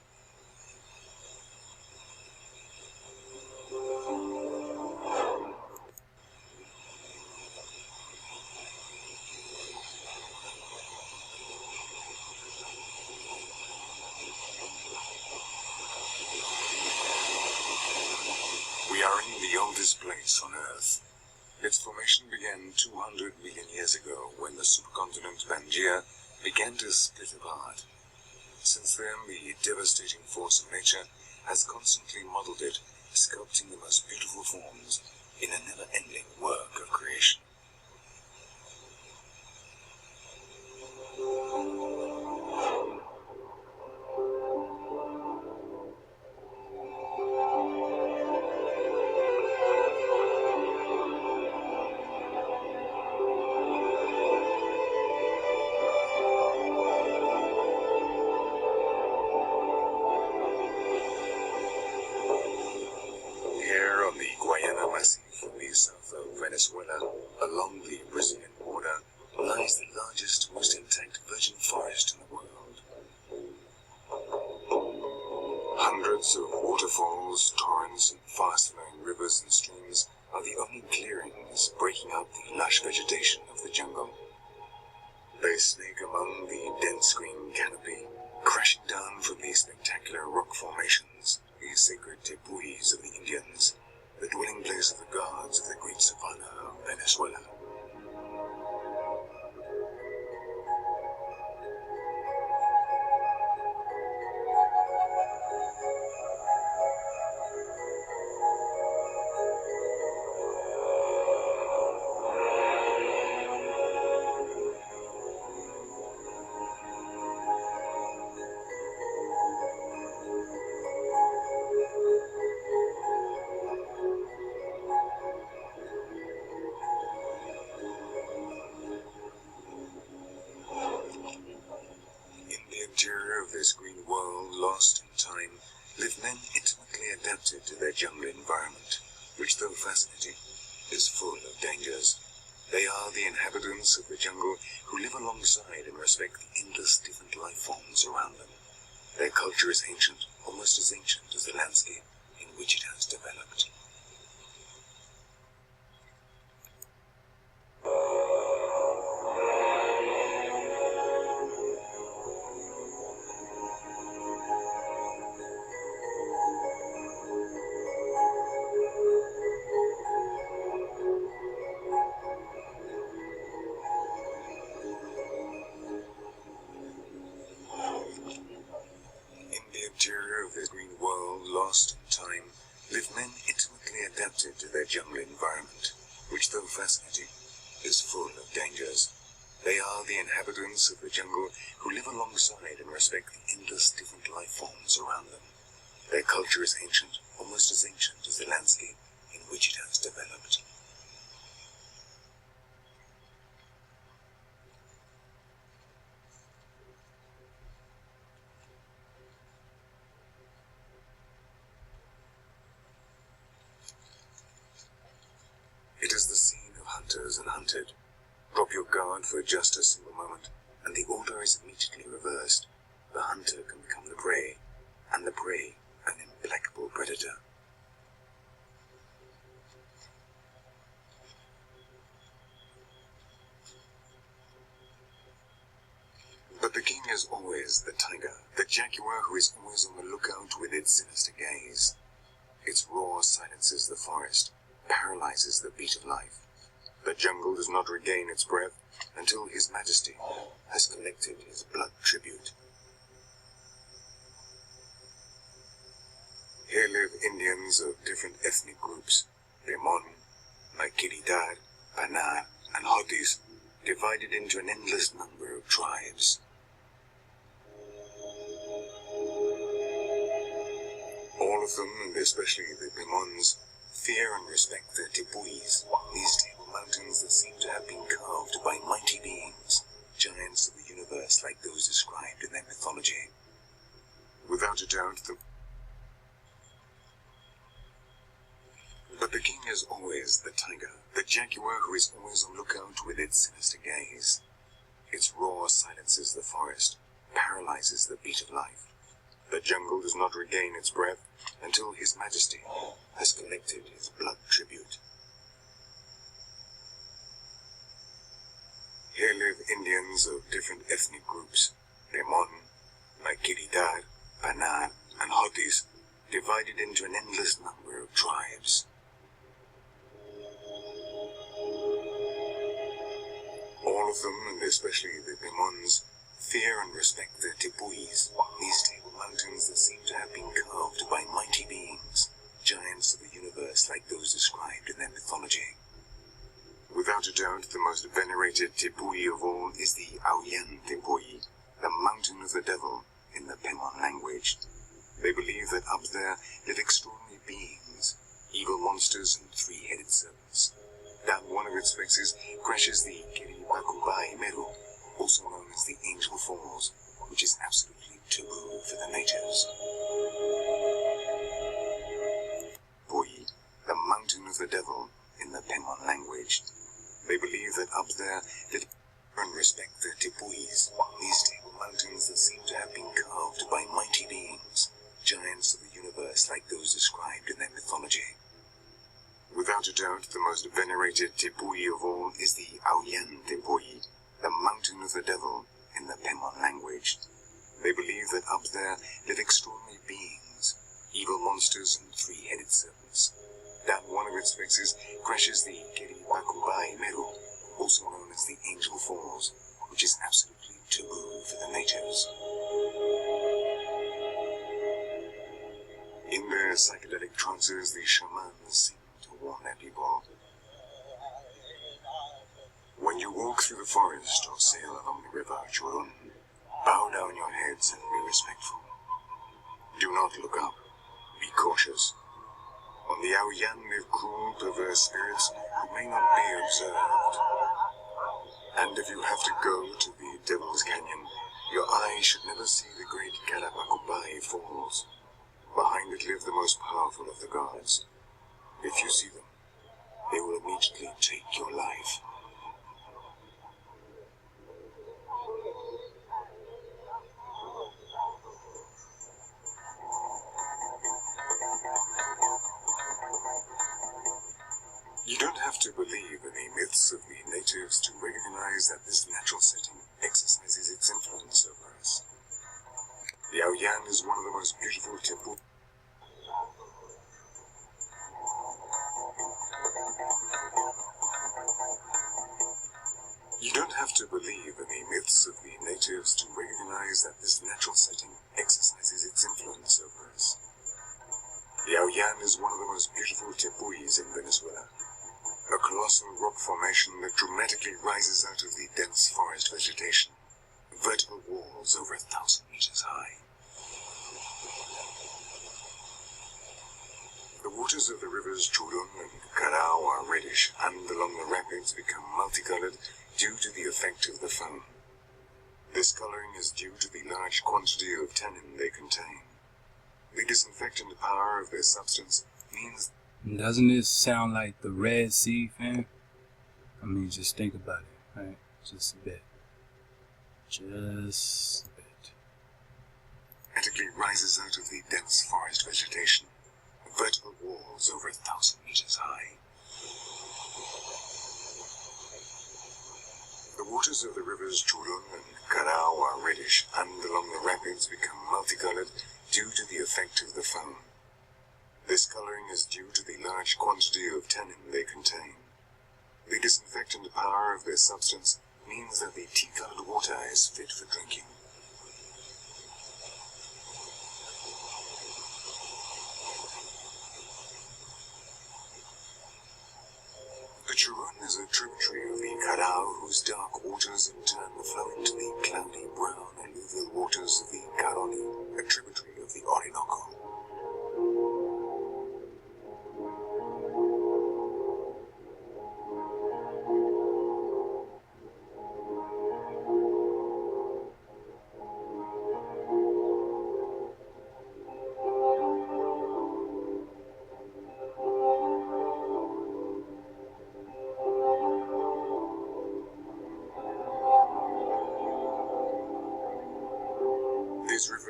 Speaker 2: We are in the oldest place on Earth. Its formation began 200 million years ago when the supercontinent Pangaea began to split apart. Since then, the devastating force of nature has constantly modeled it, sculpting the most beautiful forms in a never-ending work of creation. In the south of Venezuela, along the Brazilian border, lies the largest, most intact virgin forest in the world. Hundreds of waterfalls, torrents, and fast-flowing rivers and streams are the only clearings breaking up the lush vegetation of the jungle. They snake among the dense green canopy, crashing down from the spectacular rock formations, the sacred tepuis of the Indians, the dwelling place of the gods of the great savanna of Venezuela. Of this green world lost in time, live men intimately adapted to their jungle environment, which, though fascinating, is full of dangers. They are the inhabitants of the jungle who live alongside and respect the endless different life forms around them. Their culture is ancient, almost as ancient as the landscape in which it has developed. Of this green world lost in time, live men intimately adapted to their jungle environment, which, though fascinating, is full of dangers. They are the inhabitants of the jungle who live alongside and respect the endless different life forms around them. Their culture is ancient, almost as ancient as the landscape in which it has developed. It is the scene of hunters and hunted. Drop your guard for just a single moment, and the order is immediately reversed. The hunter can become the prey, and the prey an implacable predator. But the king is always the tiger, the jaguar who is always on the lookout with its sinister gaze. Its roar silences the forest, paralyzes the beat of life. The jungle does not regain its breath until His Majesty has collected his blood tribute. Here live Indians of different ethnic groups, Limon, Maquiridad, Panar, and Hotis, divided into an endless number of tribes. All of them, and especially the Limons, fear and respect the tepuis, these table mountains that seem to have been carved by mighty beings, giants of the universe like those doubt, but the king is always the tiger, the jaguar who is always on lookout with its sinister gaze. Its roar silences the forest, paralyzes the beat of life. The jungle does not regain its breath until His Majesty has collected his blood tribute. Here live Indians of different ethnic groups, Lemon, Makiridar, Banar, and Hotis, divided into an endless number of tribes. All of them, and especially the Lemons, fear and respect their Tipuis, these table mountains that seem to have been carved by mighty beings, giants of the universe like those described in their mythology. Without a doubt, the most venerated Tipui of all is the Auyan Tipui, the mountain of the devil in the Pemon language. They believe that up there live extraordinary beings, evil monsters and three-headed serpents. Down one of its faces crashes the Kiribakubai Meru, also known as the Angel Falls, which is absolutely taboo for the natives. Pui, the mountain of the devil in the Pemon language. They believe that up there live and respect their Tipuis, these table mountains that seem to have been carved by mighty beings, giants of the universe like those described in their mythology. Without a doubt, the most venerated Tipui of all is the Auyan Tipui, the mountain of the devil in the Pemon language. They believe that up there live extraordinary beings, evil monsters and three-headed serpents. Down one of its faces crashes the Kiribakubai Meru, also known as the Angel Falls, which is absolutely taboo for the natives. In their psychedelic trances, the shamans seem to warn their people. When you walk through the forest or sail along the river Churun, bow down your heads and be respectful. Do not look up. Be cautious. On the Auyan live cruel, perverse spirits who may not be observed. And if you have to go to the Devil's Canyon, your eye should never see the great Karabakubai Falls. Behind it live the most powerful of the gods. If you see them, they will immediately take your life. You don't have to believe in the myths of the natives to recognize that this natural setting exercises its influence over us. The Auyan is one of the most beautiful temples. You don't have to believe in the myths of the natives to recognize that this natural setting exercises its influence over us. The Auyan is one of the most beautiful Tipuis in Venezuela. A colossal rock formation that dramatically rises out of the dense forest vegetation, vertical walls over 1,000 meters high. The waters of the rivers Churun and Carao are reddish, and along the rapids become multicolored due to the effect of the foam. This coloring is due to the large quantity of tannin they contain. The disinfectant power of their substance means...
Speaker 1: Doesn't this sound like the Red Sea, fam? I mean, just think about it, right? Just a bit. Just a bit.
Speaker 2: Dramatically rises out of the dense forest vegetation, vertical walls over 1,000 meters high. The waters of the rivers Churun and Carao are reddish, and along the rapids become multicolored due to the effect of the foam. This coloring is due to the large quantity of tannin they contain. The disinfectant power of their substance means that the tea-colored water is fit for drinking. The Churun is a tributary of the Carao, whose dark waters in turn flow into the cloudy brown alluvial waters of the Caroni, a tributary of the Orinoco.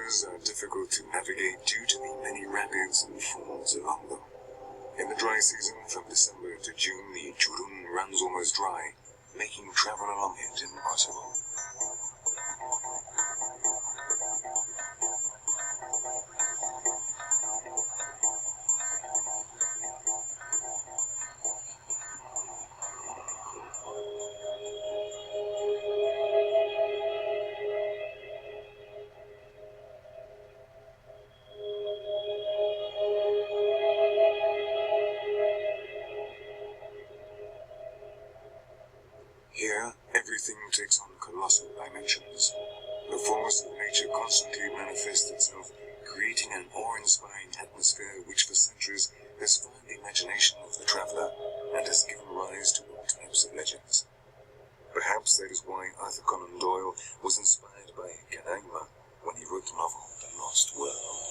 Speaker 2: rivers are difficult to navigate due to the many rapids and falls along them. In the dry season, from December to June, the Jurun runs almost dry, making travel along it impossible. Here, everything takes on colossal dimensions. The force of nature constantly manifests itself, creating an awe-inspiring atmosphere which for centuries has fired the imagination of the traveler and has given rise to all types of legends. Perhaps that is why Arthur Conan Doyle was inspired by Adamah when he wrote the novel The Lost World.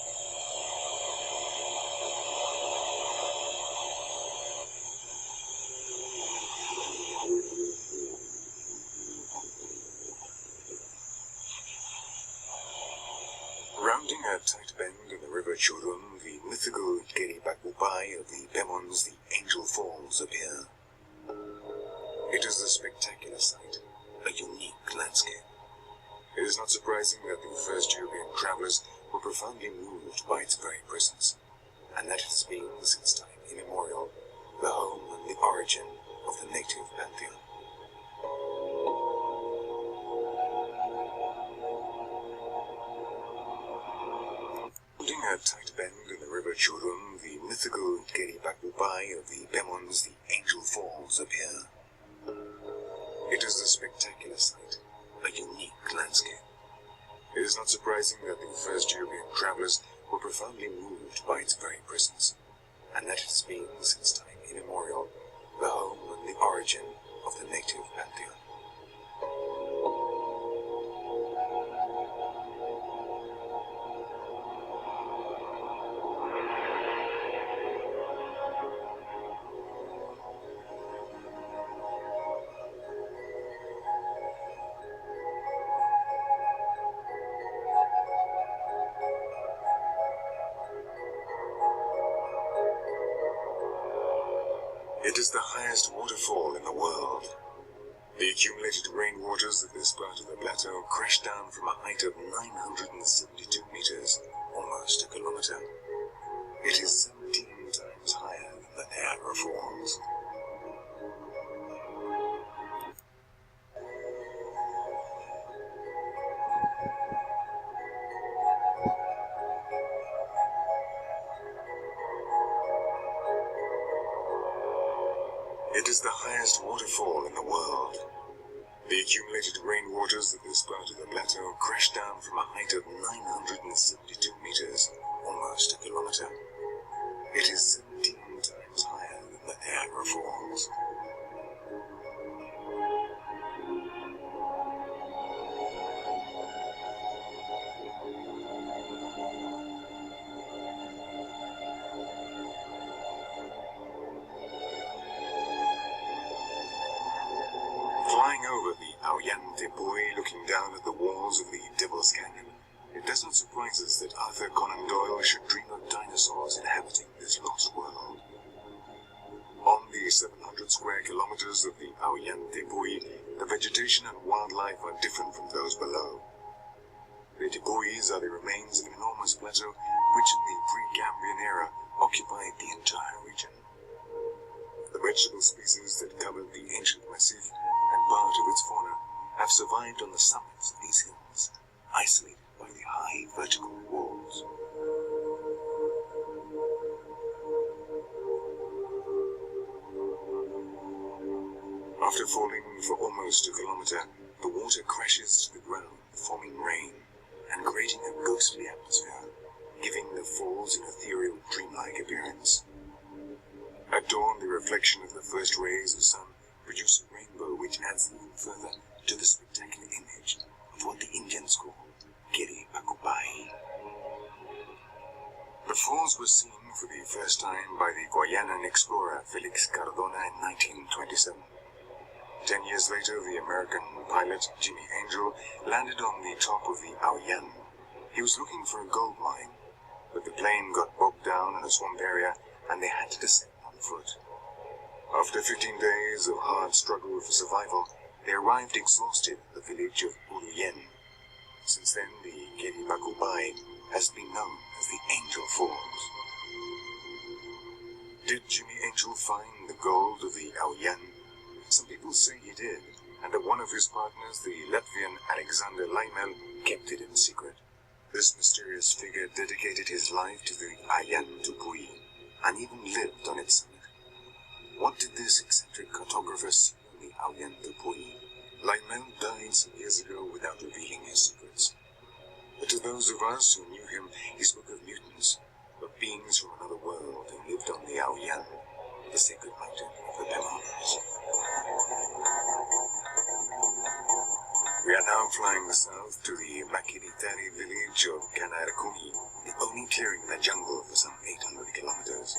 Speaker 2: Rounding a tight bend in the river Jurun, the mythical Bakubai of the Demons, the Angel Falls, appear. It is a spectacular sight, a unique landscape. It is not surprising that the first European travelers were profoundly moved by its very presence, and that it has been, since time immemorial, the home and the origin of the native pantheon. Rounding a tight bend in the river Jurun, the mythical Bakubai of the Demons, the Angel Falls, appear. It is a spectacular sight, a unique landscape. It is not surprising that the first European travelers were profoundly moved by its very presence, and that it has been, since time immemorial, the home and the origin of the native pantheon. It is the highest waterfall in the world. The accumulated rainwaters of this part of the plateau crash down from a height of 972 meters, almost a kilometer. It is 17 times higher than the Niagara Falls. It is the highest waterfall in the world. The accumulated rainwaters of this part of the plateau crash down from a height of 972 meters, almost a kilometer. It is 17 times higher than the Niagara Falls. Flying over the Aoyantepui, looking down at the walls of the Devil's Canyon, it doesn't surprise us that Arthur Conan Doyle should dream of dinosaurs inhabiting this lost world. On the 700 square kilometers of the Aoyantepui, the vegetation and wildlife are different from those below. The tepuis are the remains of an enormous plateau which in the pre-Cambrian era occupied the entire region. The vegetable species that covered the ancient massif and part of its fauna have survived on the summits of these hills, isolated by the high vertical walls. After falling for almost a kilometer, the water crashes to the ground, forming rain and creating a ghostly atmosphere, giving the falls an ethereal, dreamlike appearance. At dawn, the reflection of the first rays of sun produce a rainbow which adds even further to the spectacular image of what the Indians call Kiri Bakubai. The falls were seen for the first time by the Guyanan explorer Felix Cardona in 1927. 10 years later, the American pilot Jimmy Angel landed on the top of the Aoyan, He was looking for a gold mine, but the plane got bogged down in a swamp area and they had to descend on foot. After 15 days of hard struggle for survival, they arrived exhausted at the village of Uruyen. Since then, the Kiribakubai has been known as the Angel Falls. Did Jimmy Angel find the gold of the Aoyan? Some people say he did, and that one of his partners, the Latvian Alexander Laimel, kept it in secret. This mysterious figure dedicated his life to the Ayan Tupui, and even lived on its summit. What did this eccentric cartographer see on the Ayan Tupui? Laimel died some years ago without revealing his secrets. But to those of us who knew him, he spoke of mutants, of beings from another world who lived on the Aoyan, the sacred mountain of the Pemons. We are now flying south to the Makiritari village of Kanarakuni, the only clearing in the jungle for some 800 kilometers.